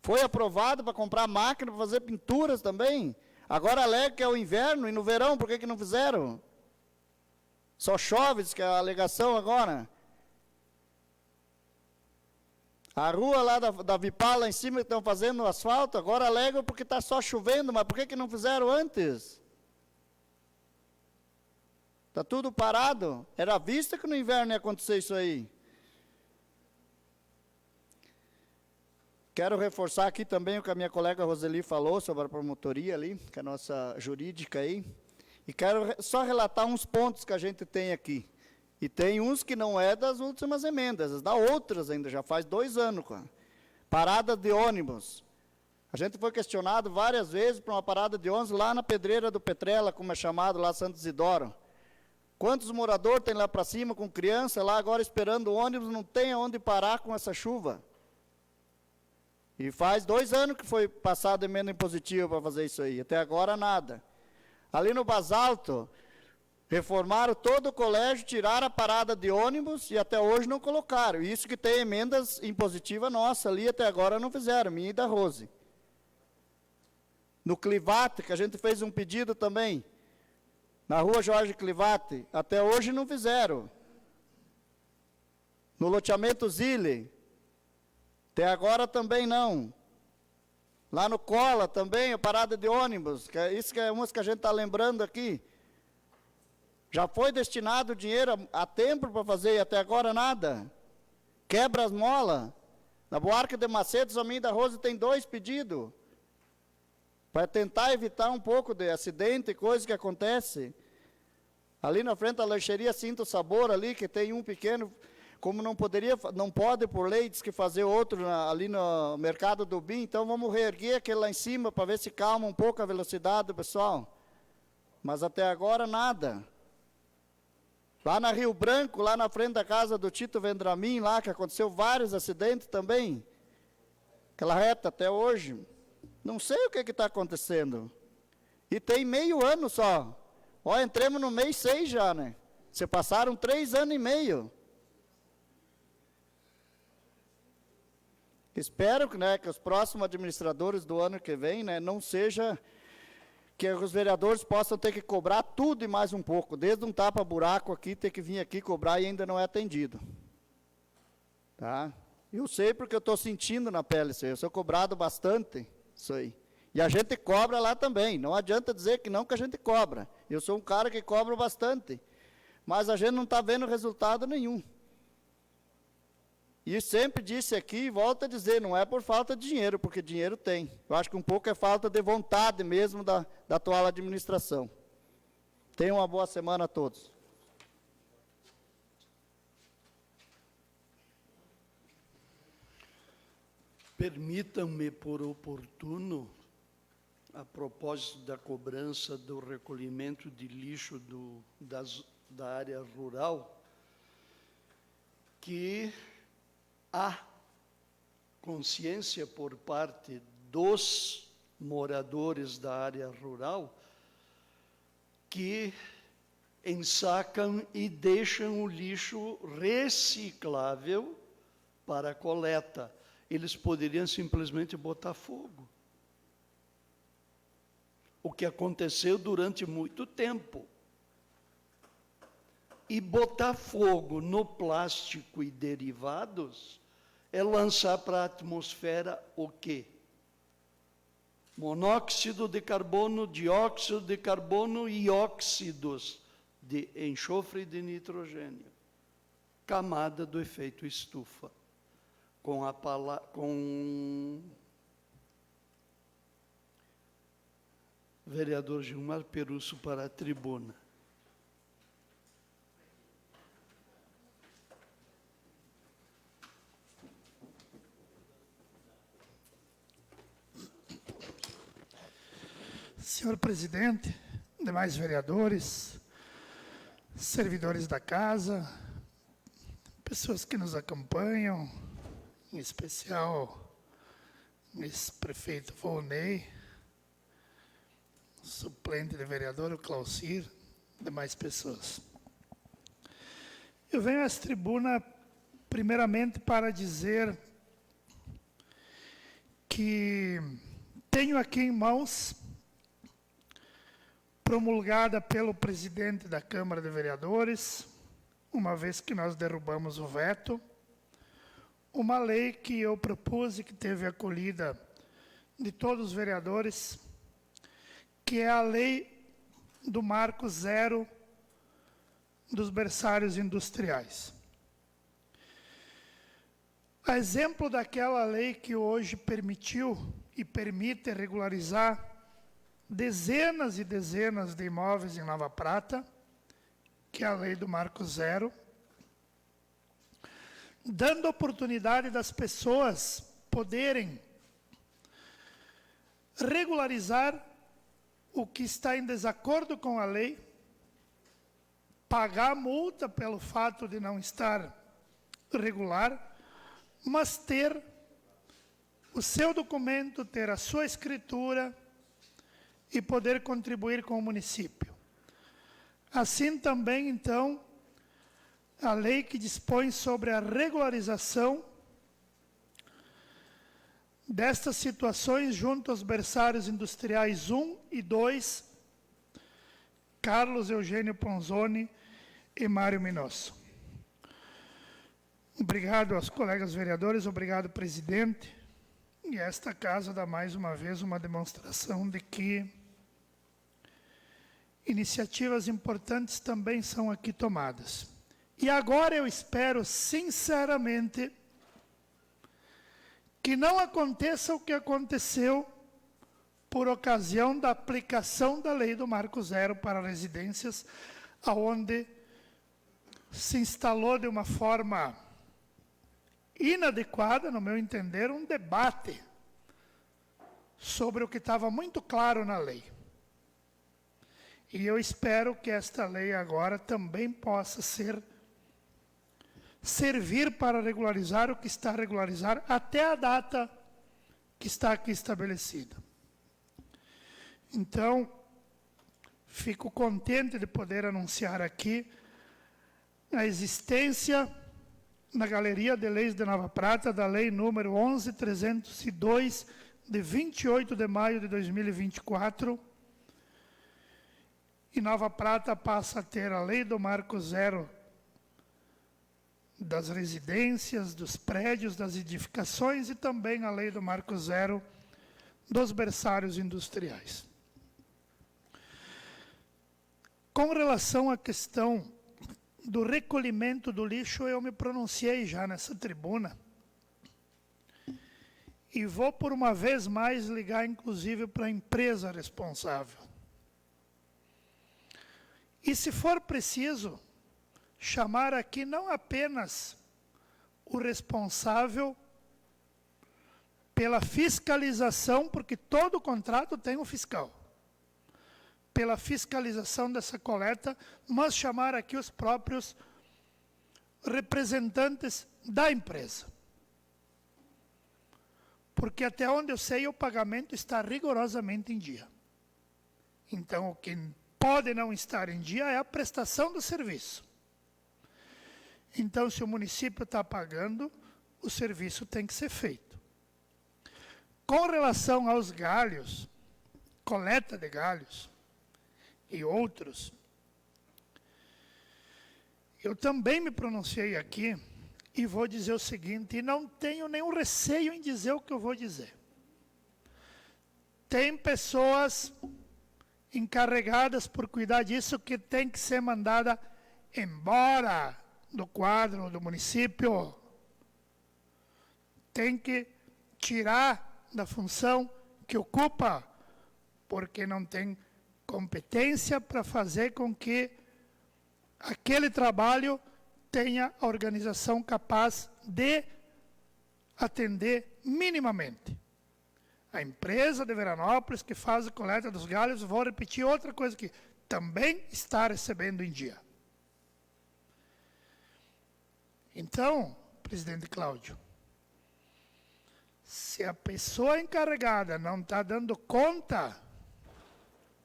Foi aprovado para comprar máquina, para fazer pinturas também. Agora alega que é o inverno, e no verão, por que não fizeram? Só chove, diz que é a alegação agora. A rua lá da Vipar, lá em cima, que estão fazendo o asfalto, agora alegam porque está só chovendo, mas por que não fizeram antes? Está tudo parado. Era visto que no inverno ia acontecer isso aí. Quero reforçar aqui também o que a minha colega Roseli falou sobre a promotoria ali, que é a nossa jurídica aí. E quero só relatar uns pontos que a gente tem aqui. E tem uns que não é das últimas emendas, dá outras ainda, já faz 2 anos. Cara. Parada de ônibus. A gente foi questionado várias vezes para uma parada de ônibus lá na Pedreira do Petrela, como é chamado, lá Santo Isidoro. Quantos moradores tem lá para cima com criança, lá agora esperando o ônibus, não tem aonde parar com essa chuva. E faz 2 anos que foi passada emenda impositiva para fazer isso aí, até agora nada. Ali no Basalto, reformaram todo o colégio, tiraram a parada de ônibus e até hoje não colocaram. Isso que tem emendas impositivas nossa ali, até agora não fizeram, minha e da Rose. No Clivate, que a gente fez um pedido também, na rua Jorge Clivate, até hoje não fizeram. No loteamento Zile, até agora também não. Lá no Cola também, a parada de ônibus, que é isso que é umas que a gente está lembrando aqui. Já foi destinado dinheiro a tempo para fazer e até agora nada. Quebra as molas. Na Buarque de Macedo, a minha da Rose tem 2 pedidos. Para tentar evitar um pouco de acidente e coisa que acontece. Ali na frente da lancheria Sinto Sabor, ali, que tem um pequeno... Como não pode por lei, diz que fazer outro ali no mercado do BIM, então vamos reerguer aquele lá em cima para ver se calma um pouco a velocidade do pessoal. Mas até agora nada. Lá na Rio Branco, lá na frente da casa do Tito Vendramin, lá que aconteceu vários acidentes também. Aquela reta até hoje. Não sei o que está acontecendo. E tem meio ano só. Ó, entremos no mês 6 já, né? Se passaram 3 anos e meio. Espero que os próximos administradores do ano que vem, né, não seja que os vereadores possam ter que cobrar tudo e mais um pouco, desde um tapa-buraco aqui, ter que vir aqui cobrar e ainda não é atendido. Tá? Eu sei porque eu estou sentindo na pele isso aí, eu sou cobrado bastante isso aí. E a gente cobra lá também, não adianta dizer que não que a gente cobra. Eu sou um cara que cobra bastante. mas a gente não está vendo resultado nenhum. E sempre disse aqui, e volto a dizer, não é por falta de dinheiro, porque dinheiro tem. Eu acho que um pouco é falta de vontade mesmo da atual administração. Tenham uma boa semana a todos. Permitam-me, por oportuno, a propósito da cobrança do recolhimento de lixo da área rural, que há consciência por parte dos moradores da área rural que ensacam e deixam o lixo reciclável para coleta. Eles poderiam simplesmente botar fogo. O que aconteceu durante muito tempo. E botar fogo no plástico e derivados é lançar para a atmosfera o quê? Monóxido de carbono, dióxido de carbono e óxidos de enxofre e de nitrogênio. Camada do efeito estufa. Com vereador Gilmar Perusso para a tribuna. Senhor presidente, demais vereadores, servidores da casa, pessoas que nos acompanham, em especial ex-prefeito Volney, suplente de vereador, o Claucir, demais pessoas. Eu venho a esta tribuna, primeiramente, para dizer que tenho aqui em mãos, promulgada pelo presidente da Câmara de Vereadores, uma vez que nós derrubamos o veto, uma lei que eu propus e que teve acolhida de todos os vereadores, que é a lei do marco zero dos berçários industriais. A exemplo daquela lei que hoje permitiu e permite regularizar dezenas e dezenas de imóveis em Nova Prata, que é a lei do marco zero, dando oportunidade das pessoas poderem regularizar o que está em desacordo com a lei, pagar multa pelo fato de não estar regular, mas ter o seu documento, ter a sua escritura e poder contribuir com o município. Assim também, então, a lei que dispõe sobre a regularização destas situações junto aos berçários industriais 1 e 2, Carlos Eugênio Ponzoni e Mário Minosso. Obrigado aos colegas vereadores, obrigado, presidente. E esta casa dá mais uma vez uma demonstração de que iniciativas importantes também são aqui tomadas. E agora eu espero, sinceramente, que não aconteça o que aconteceu por ocasião da aplicação da lei do Marco Zero para residências, onde se instalou de uma forma inadequada, no meu entender, um debate sobre o que estava muito claro na lei. E eu espero que esta lei agora também possa servir para regularizar o que está a regularizar até a data que está aqui estabelecida. Então, fico contente de poder anunciar aqui a existência na Galeria de Leis de Nova Prata da Lei número 11.302, de 28 de maio de 2024, e Nova Prata passa a ter a lei do Marco Zero das residências, dos prédios, das edificações e também a lei do Marco Zero dos berçários industriais. Com relação à questão do recolhimento do lixo, eu me pronunciei já nessa tribuna. E vou, por uma vez mais, ligar, inclusive, para a empresa responsável. E, se for preciso, chamar aqui não apenas o responsável pela fiscalização, porque todo contrato tem um fiscal, pela fiscalização dessa coleta, mas chamar aqui os próprios representantes da empresa. Porque até onde eu sei, o pagamento está rigorosamente em dia. Então, o que pode não estar em dia é a prestação do serviço. Então, se o município está pagando, o serviço tem que ser feito. Com relação aos galhos, coleta de galhos e outros, eu também me pronunciei aqui e vou dizer o seguinte, e não tenho nenhum receio em dizer o que eu vou dizer. Tem pessoas encarregadas por cuidar disso que tem que ser mandada embora do quadro do município. Tem que tirar da função que ocupa, porque não tem competência para fazer com que aquele trabalho tenha a organização capaz de atender minimamente. A empresa de Veranópolis que faz a coleta dos galhos, vou repetir outra coisa aqui, também está recebendo em dia. Então, presidente Cláudio, se a pessoa encarregada não está dando conta,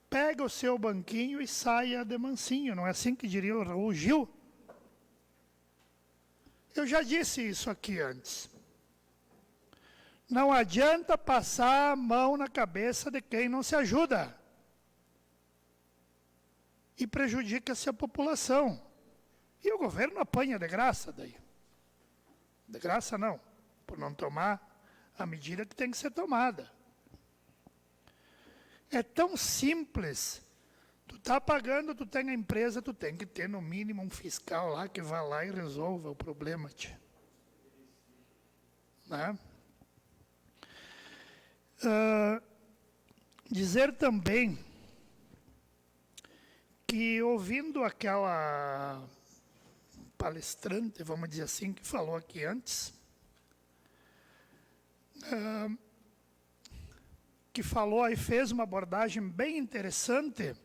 pega o seu banquinho e saia de mansinho, não é assim que diria o Raul Gil? Eu já disse isso aqui antes. Não adianta passar a mão na cabeça de quem não se ajuda. E prejudica-se a população. E o governo apanha de graça daí. De graça não, por não tomar a medida que tem que ser tomada. É tão simples. Tu está pagando, tu tem a empresa, tu tem que ter no mínimo um fiscal lá que vá lá e resolva o problema. Né? Dizer também que ouvindo aquela palestrante, vamos dizer assim, que falou aqui antes, que falou e fez uma abordagem bem interessante,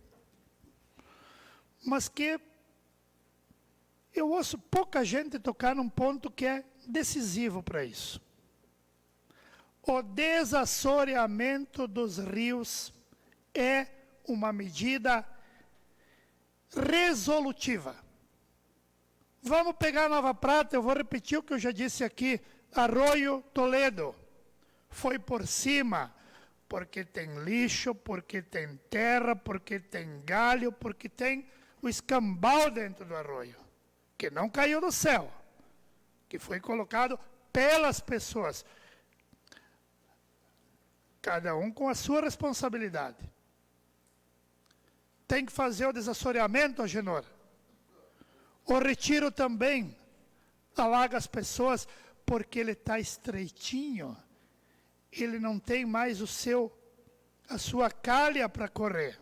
mas que eu ouço pouca gente tocar num ponto que é decisivo para isso. O desassoreamento dos rios é uma medida resolutiva. Vamos pegar Nova Prata, eu vou repetir o que eu já disse aqui, Arroio Toledo. Foi por cima, porque tem lixo, porque tem terra, porque tem galho, porque tem o escambau dentro do arroio, que não caiu do céu, que foi colocado pelas pessoas. Cada um com a sua responsabilidade. Tem que fazer o desassoreamento, Agenor. O retiro também alaga as pessoas, porque ele está estreitinho. Ele não tem mais a sua calha para correr.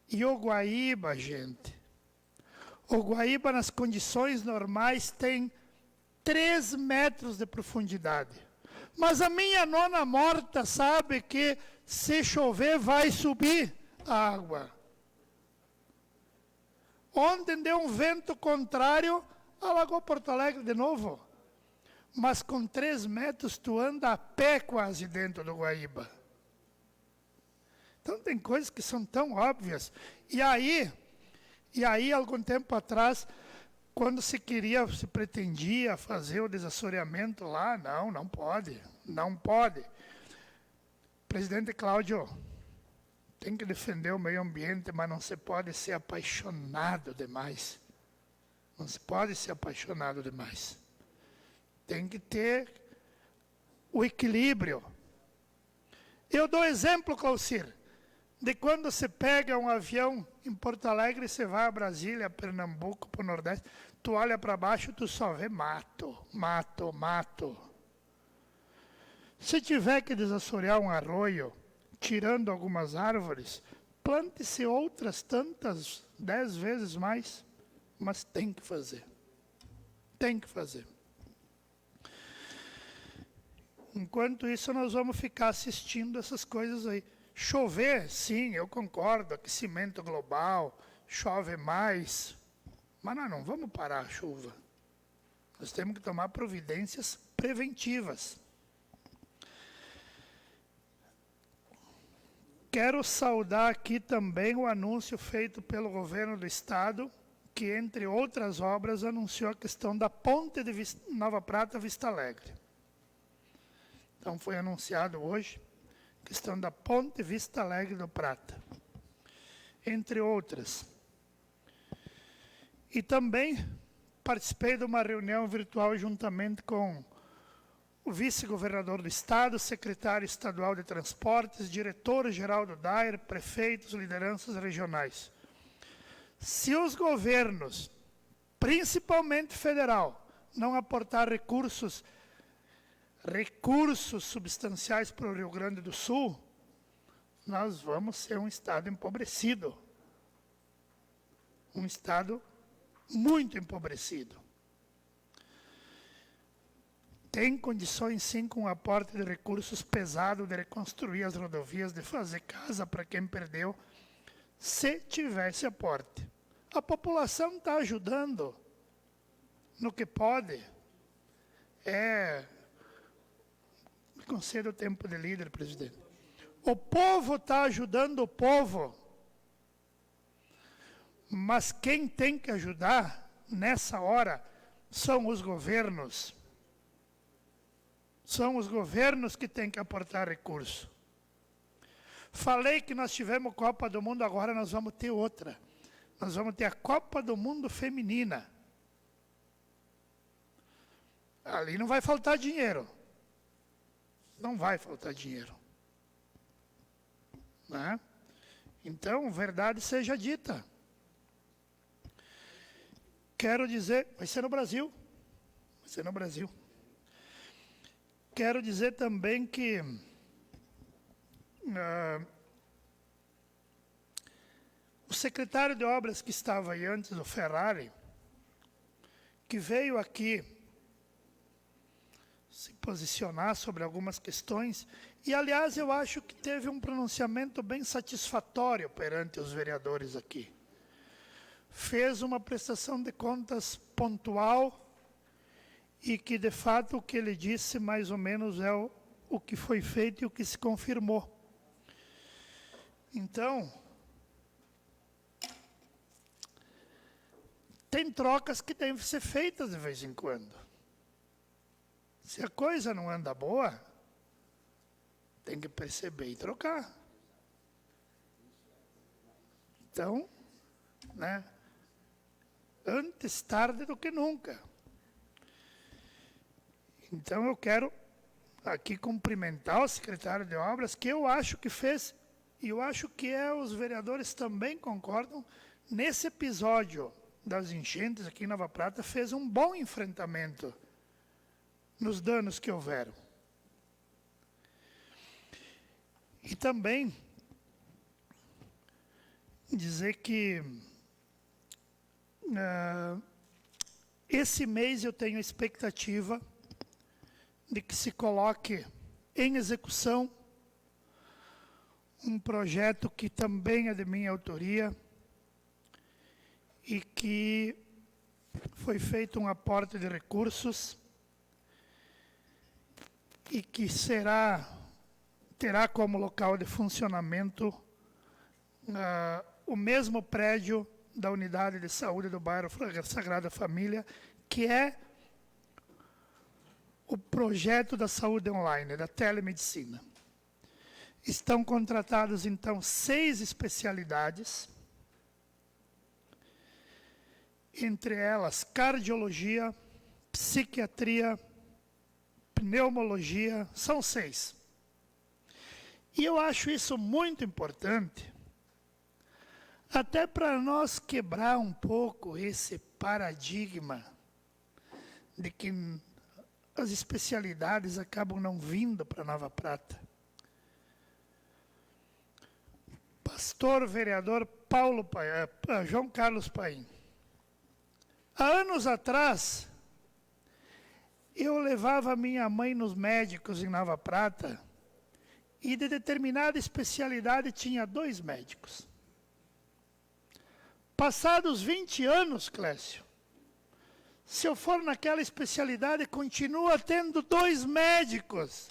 E o Guaíba, gente. O Guaíba, nas condições normais, tem 3 metros de profundidade. Mas a minha nona morta sabe que se chover vai subir a água. Ontem deu um vento contrário, alagou Porto Alegre de novo. Mas com 3 metros tu anda a pé quase dentro do Guaíba. Então tem coisas que são tão óbvias. E aí, algum tempo atrás, quando se pretendia fazer o desassoreamento lá, não pode. Presidente Cláudio, tem que defender o meio ambiente, mas não se pode ser apaixonado demais. Não se pode ser apaixonado demais. Tem que ter o equilíbrio. Eu dou exemplo, Claucir. de quando você pega um avião em Porto Alegre, você vai a Brasília, Pernambuco, para o Nordeste, tu olha para baixo, tu só vê mato, mato, mato. Se tiver que desassorear um arroio, tirando algumas árvores, plante-se outras tantas, 10 vezes mais, mas tem que fazer. Tem que fazer. Enquanto isso, nós vamos ficar assistindo essas coisas aí. Chover, sim, eu concordo, aquecimento global, chove mais, mas nós não vamos parar a chuva. Nós temos que tomar providências preventivas. Quero saudar aqui também o anúncio feito pelo governo do Estado, que, entre outras obras, anunciou a questão da ponte de Nova Prata Vista Alegre. Então, foi anunciado hoje a questão da ponte Vista Alegre do Prata, entre outras. E também participei de uma reunião virtual juntamente com o vice-governador do Estado, secretário estadual de transportes, diretor-geral do DAER, prefeitos, lideranças regionais. Se os governos, principalmente federal, não aportar recursos substanciais para o Rio Grande do Sul, nós vamos ser um Estado empobrecido. Um Estado muito empobrecido. Tem condições, sim, com o aporte de recursos pesado, de reconstruir as rodovias, de fazer casa para quem perdeu, se tivesse aporte. A população está ajudando no que pode. Me conceda o tempo de líder, presidente. O povo está ajudando o povo. Mas quem tem que ajudar, nessa hora, são os governos. São os governos que têm que aportar recurso. Falei que nós tivemos Copa do Mundo, agora nós vamos ter outra. Nós vamos ter a Copa do Mundo Feminina. Ali não vai faltar dinheiro. Não vai faltar dinheiro. Né? Então, verdade seja dita. Quero dizer, vai ser no Brasil. Vai ser no Brasil. Quero dizer também que o secretário de obras que estava aí antes, o Ferrari, que veio aqui se posicionar sobre algumas questões, e, aliás, eu acho que teve um pronunciamento bem satisfatório perante os vereadores aqui. Fez uma prestação de contas pontual, e que, de fato, o que ele disse, mais ou menos, é o que foi feito e o que se confirmou. Então, tem trocas que devem ser feitas de vez em quando. Se a coisa não anda boa, tem que perceber e trocar. Então, né, antes tarde do que nunca. Então, eu quero aqui cumprimentar o secretário de obras, que eu acho que fez, e eu acho que os vereadores também concordam, nesse episódio das enchentes aqui em Nova Prata, fez um bom enfrentamento nos danos que houveram. E também dizer que esse mês eu tenho expectativa de que se coloque em execução um projeto que também é de minha autoria e que foi feito um aporte de recursos e que terá como local de funcionamento o mesmo prédio da unidade de saúde do bairro Sagrada Família, que é o projeto da saúde online, da telemedicina. Estão contratados, então, 6 especialidades, entre elas cardiologia, psiquiatria, pneumologia, são 6. E eu acho isso muito importante, até para nós quebrar um pouco esse paradigma de que as especialidades acabam não vindo para Nova Prata. Pastor vereador João Carlos Paim. Há anos atrás, eu levava minha mãe nos médicos em Nova Prata e de determinada especialidade tinha 2 médicos. Passados 20 anos, Clécio, se eu for naquela especialidade, continua tendo 2 médicos.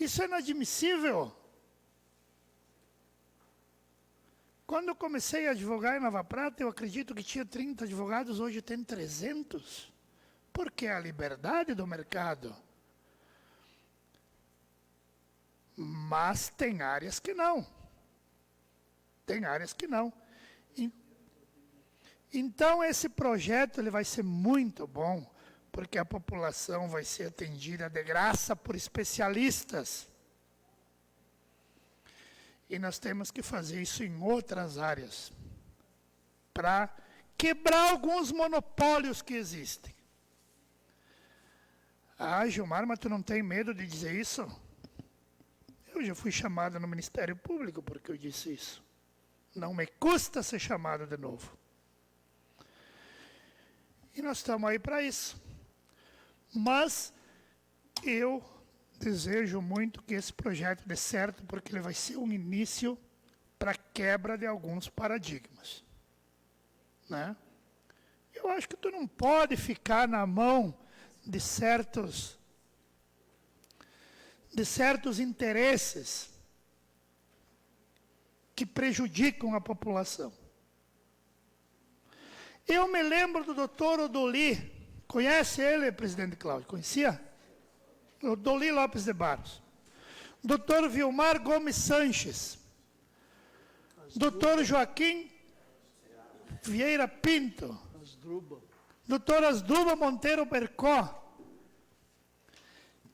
Isso é inadmissível. Quando eu comecei a advogar em Nova Prata, eu acredito que tinha 30 advogados, hoje tem 300. Porque é a liberdade do mercado. Mas tem áreas que não. Tem áreas que não. Então, esse projeto ele vai ser muito bom, porque a população vai ser atendida de graça por especialistas. E nós temos que fazer isso em outras áreas, para quebrar alguns monopólios que existem. Ah, Gilmar, mas tu não tem medo de dizer isso? Eu já fui chamado no Ministério Público porque eu disse isso. Não me custa ser chamado de novo. E nós estamos aí para isso. Mas eu desejo muito que esse projeto dê certo, porque ele vai ser um início para a quebra de alguns paradigmas. Né? Eu acho que tu não pode ficar na mão de certos interesses que prejudicam a população. Eu me lembro do doutor Odoli. Conhece ele, presidente Cláudio? Conhecia? Odoli Lopes de Barros. Doutor Vilmar Gomes Sanches. Doutor Joaquim Vieira Pinto. Doutor Asdruba Monteiro Percó.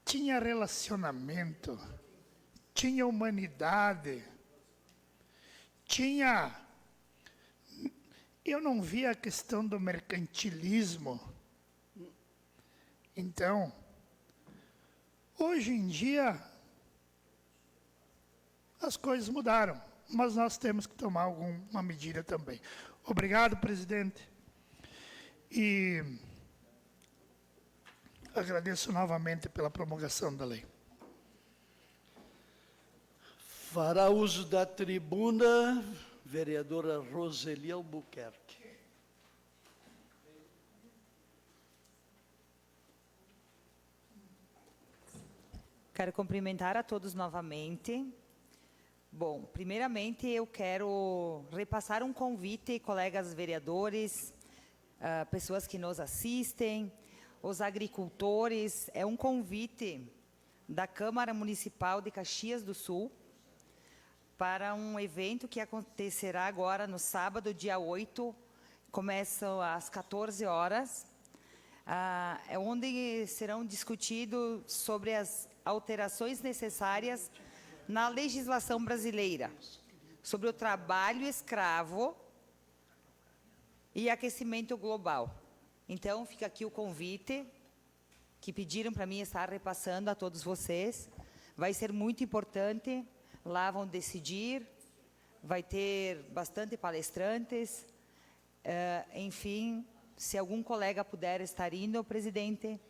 Tinha relacionamento, tinha humanidade, eu não via a questão do mercantilismo. Então, hoje em dia, as coisas mudaram, mas nós temos que tomar alguma medida também. Obrigado, presidente. E agradeço novamente pela promulgação da lei. Fará uso da tribuna, vereadora Roseli Albuquerque. Quero cumprimentar a todos novamente. Bom, primeiramente eu quero repassar um convite, colegas vereadores, pessoas que nos assistem, os agricultores. É um convite da Câmara Municipal de Caxias do Sul para um evento que acontecerá agora no sábado, dia 8, começa às 14 horas, é onde serão discutidos sobre as alterações necessárias na legislação brasileira, sobre o trabalho escravo e aquecimento global. Então, fica aqui o convite, que pediram para mim estar repassando a todos vocês. Vai ser muito importante, lá vão decidir, vai ter bastante palestrantes, enfim, se algum colega puder estar indo, presidente,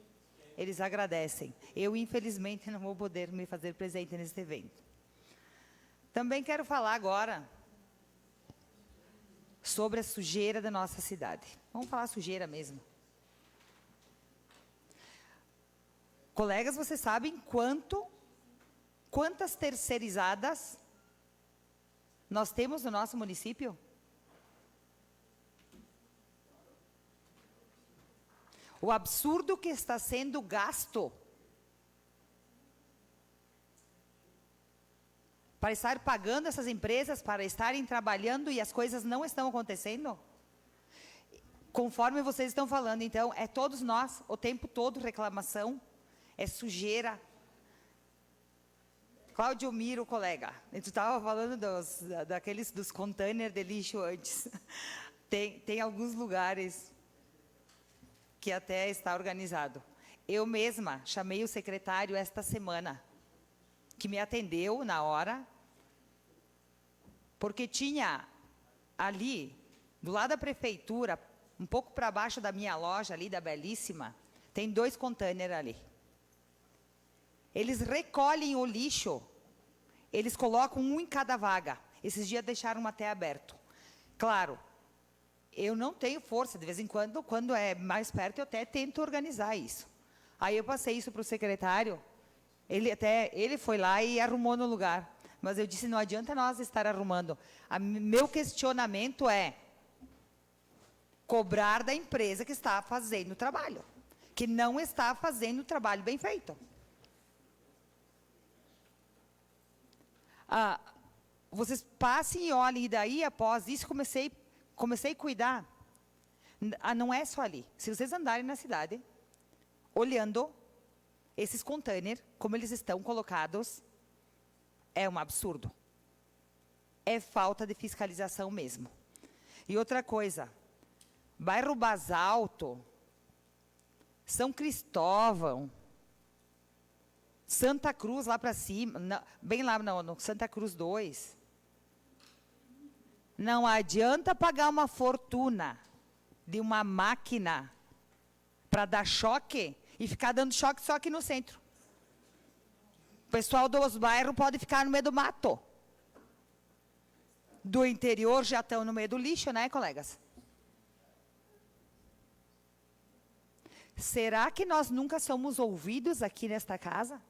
eles agradecem. Eu, infelizmente, não vou poder me fazer presente nesse evento. Também quero falar agora sobre a sujeira da nossa cidade. Vamos falar sujeira mesmo. Colegas, vocês sabem quantas terceirizadas nós temos no nosso município? O absurdo que está sendo gasto para estar pagando essas empresas, para estarem trabalhando e as coisas não estão acontecendo? Conforme vocês estão falando, então, é todos nós, o tempo todo, reclamação, é sujeira. Cláudio Miro, colega, tu estava falando dos containers de lixo antes. Tem alguns lugares que até está organizado. Eu mesma chamei o secretário esta semana, que me atendeu na hora, porque tinha ali, do lado da prefeitura, um pouco para baixo da minha loja ali, da Belíssima, tem 2 containers ali. Eles recolhem o lixo, eles colocam um em cada vaga. Esses dias deixaram até aberto. Claro, eu não tenho força, de vez em quando é mais perto, eu até tento organizar isso. Aí eu passei isso para o secretário, ele foi lá e arrumou no lugar. Mas eu disse, não adianta nós estar arrumando. Meu questionamento é cobrar da empresa que está fazendo o trabalho, que não está fazendo o trabalho bem feito. Vocês passem e olhem, e daí, após isso, comecei a cuidar. Não é só ali. Se vocês andarem na cidade, olhando esses containers, como eles estão colocados, é um absurdo. É falta de fiscalização mesmo. E outra coisa, bairro Basalto, São Cristóvão, Santa Cruz lá para cima, bem lá no Santa Cruz 2. Não adianta pagar uma fortuna de uma máquina para dar choque e ficar dando choque só aqui no centro. O pessoal dos bairros pode ficar no meio do mato. Do interior já estão no meio do lixo, né, colegas? Será que nós nunca somos ouvidos aqui nesta casa?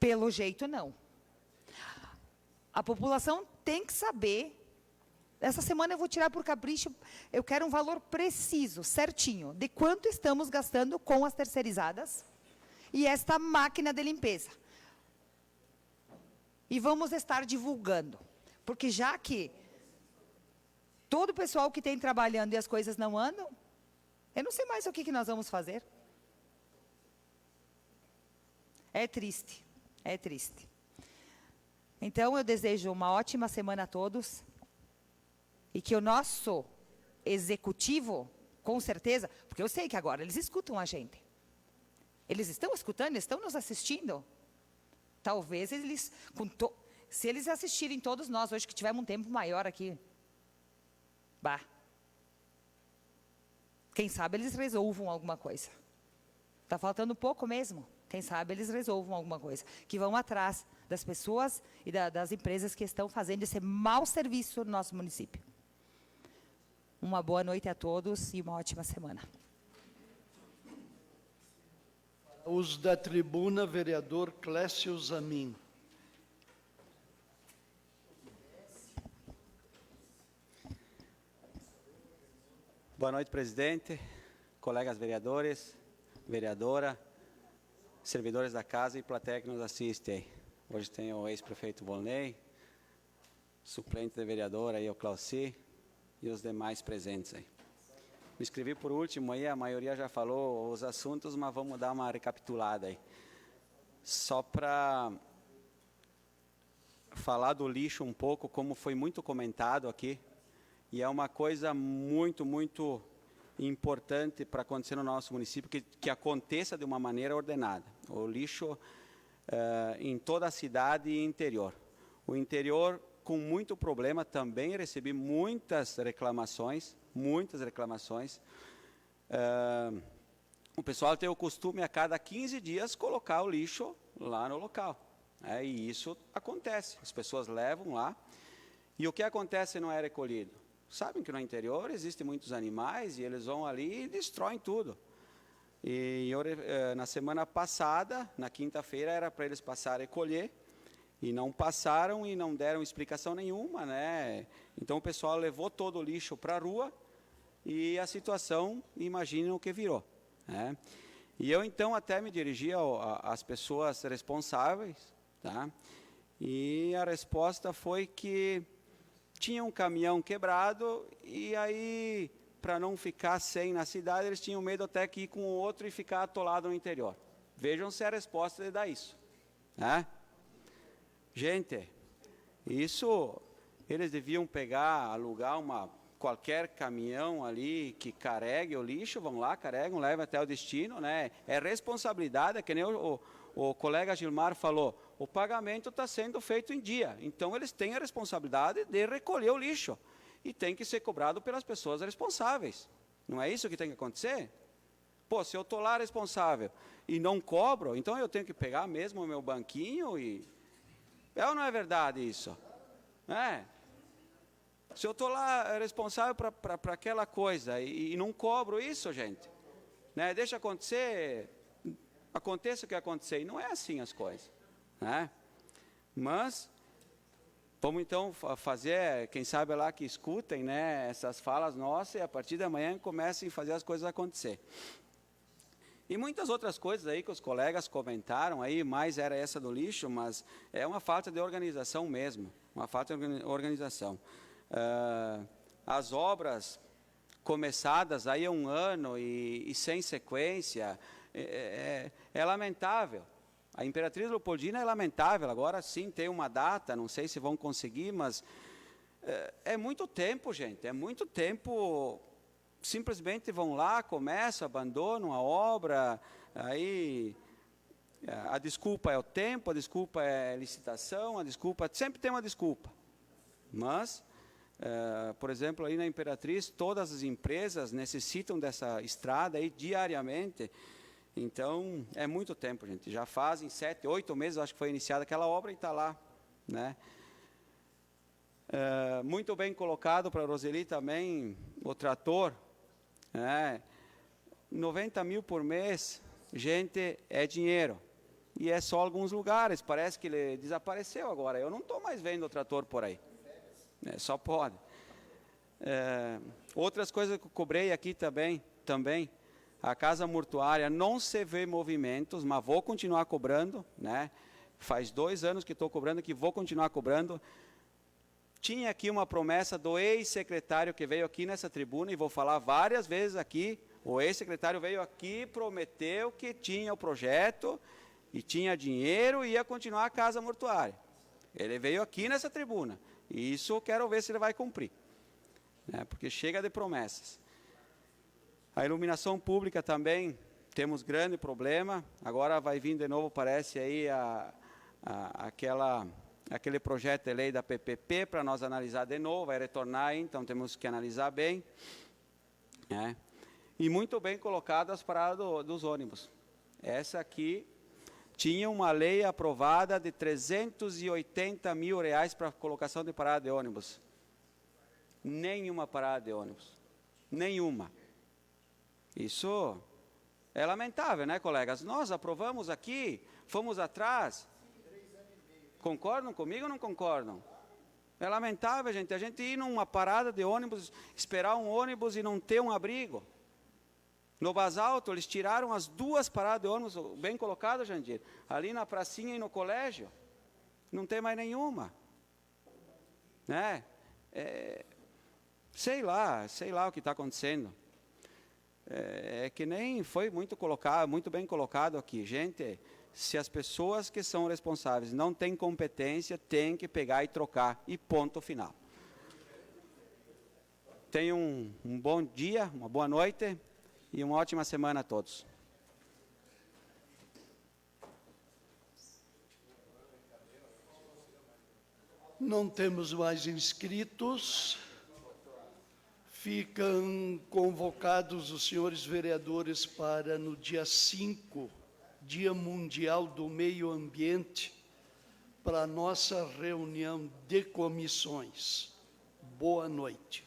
Pelo jeito, não. A população tem que saber. Essa semana eu vou tirar por capricho, eu quero um valor preciso, certinho, de quanto estamos gastando com as terceirizadas e esta máquina de limpeza. E vamos estar divulgando, porque já que todo o pessoal que tem trabalhando e as coisas não andam, eu não sei mais o que nós vamos fazer. É triste. É triste. Então, eu desejo uma ótima semana a todos e que o nosso executivo, com certeza, porque eu sei que agora eles escutam a gente. Eles estão escutando, estão nos assistindo. Talvez eles, se eles assistirem todos nós, hoje que tivemos um tempo maior aqui, quem sabe eles resolvam alguma coisa. Está faltando pouco mesmo. Quem sabe eles resolvam alguma coisa. Que vão atrás das pessoas e das empresas que estão fazendo esse mau serviço no nosso município. Uma boa noite a todos e uma ótima semana. Os da tribuna, vereador Clécio Zamin. Boa noite, presidente, colegas vereadores, vereadora, servidores da casa e plateia que nos assiste aí. Hoje tem o ex-prefeito Volney, suplente de vereador aí, o Clauci, e os demais presentes aí. Me inscrevi por último aí, a maioria já falou os assuntos, mas vamos dar uma recapitulada aí. Só para falar do lixo um pouco, como foi muito comentado aqui, e é uma coisa muito, muito importante para acontecer no nosso município, que aconteça de uma maneira ordenada. O lixo em toda a cidade e interior. O interior, com muito problema, também recebi muitas reclamações. O pessoal tem o costume, a cada 15 dias, colocar o lixo lá no local. E isso acontece. As pessoas levam lá. E o que acontece não é recolhido? Sabem que no interior existem muitos animais e eles vão ali e destroem tudo. E eu, na semana passada, na quinta-feira, era para eles passarem a colher, e não passaram e não deram explicação nenhuma, né? Então o pessoal levou todo o lixo para a rua e a situação, imaginem o que virou, né? E eu então até me dirigi às pessoas responsáveis, tá? E a resposta foi que tinha um caminhão quebrado e aí para não ficar sem na cidade, eles tinham medo até que ir com o outro e ficar atolado no interior. Vejam se a resposta lhe dá isso. Né? Gente, isso, eles deviam pegar, alugar qualquer caminhão ali que carregue o lixo, vão lá, carregam, levam até o destino, né? É responsabilidade, que nem o colega Gilmar falou, o pagamento está sendo feito em dia, então eles têm a responsabilidade de recolher o lixo e tem que ser cobrado pelas pessoas responsáveis. Não é isso que tem que acontecer? Pô, se eu estou lá responsável e não cobro, então eu tenho que pegar mesmo o meu banquinho e... É ou não é verdade isso? É. Se eu estou lá responsável para aquela coisa e não cobro isso, gente, né? Deixa acontecer, aconteça o que acontecer. E não é assim as coisas. Né? Mas, vamos então fazer, quem sabe lá que escutem, né, essas falas nossas e a partir de amanhã comecem a fazer as coisas acontecer. E muitas outras coisas aí que os colegas comentaram aí, mais era essa do lixo, mas é uma falta de organização mesmo, uma falta de organização. As obras começadas aí há um ano e sem sequência, é lamentável. A Imperatriz Leopoldina é lamentável, agora sim tem uma data, não sei se vão conseguir, mas é muito tempo, gente, é muito tempo. Simplesmente vão lá, começam, abandonam a obra, aí a desculpa é o tempo, a desculpa é a licitação, a desculpa, sempre tem uma desculpa. Mas, por exemplo, aí na Imperatriz, todas as empresas necessitam dessa estrada aí diariamente, então é muito tempo, gente, já fazem 7, 8 meses, acho que foi iniciada aquela obra e está lá, né? Muito bem colocado para a Roseli também, o trator, 90 mil por mês, gente, é dinheiro. E é só alguns lugares, parece que ele desapareceu agora. Eu não estou mais vendo o trator por aí. Só pode. Outras coisas que eu cobrei aqui também, a casa mortuária não se vê movimentos, mas vou continuar cobrando, né? Faz 2 anos que estou cobrando, que vou continuar cobrando. Tinha aqui uma promessa do ex-secretário que veio aqui nessa tribuna, e vou falar várias vezes aqui, o ex-secretário veio aqui, prometeu que tinha o projeto, e tinha dinheiro, e ia continuar a casa mortuária. Ele veio aqui nessa tribuna, e isso eu quero ver se ele vai cumprir, né, porque chega de promessas. A iluminação pública também, temos grande problema, agora vai vir de novo, parece aí, aquele projeto de lei da PPP para nós analisar de novo, vai retornar, então temos que analisar bem. Né? E muito bem colocado as paradas dos ônibus. Essa aqui tinha uma lei aprovada de 380 mil reais para colocação de parada de ônibus. Nenhuma parada de ônibus. Nenhuma. Isso é lamentável, né, colegas? Nós aprovamos aqui, fomos atrás. Concordam comigo ou não concordam? É lamentável, gente, a gente ir numa parada de ônibus, esperar um ônibus e não ter um abrigo. No Basalto, eles tiraram as 2 paradas de ônibus, bem colocado, Jandir, ali na pracinha e no colégio. Não tem mais nenhuma. Né? Sei lá o que está acontecendo. É que nem foi muito bem colocado aqui. Gente, se as pessoas que são responsáveis não têm competência, tem que pegar e trocar, e ponto final. Tenham um bom dia, uma boa noite e uma ótima semana a todos. Não temos mais inscritos. Ficam convocados os senhores vereadores para, no dia 5, Dia Mundial do Meio Ambiente, para a nossa reunião de comissões. Boa noite.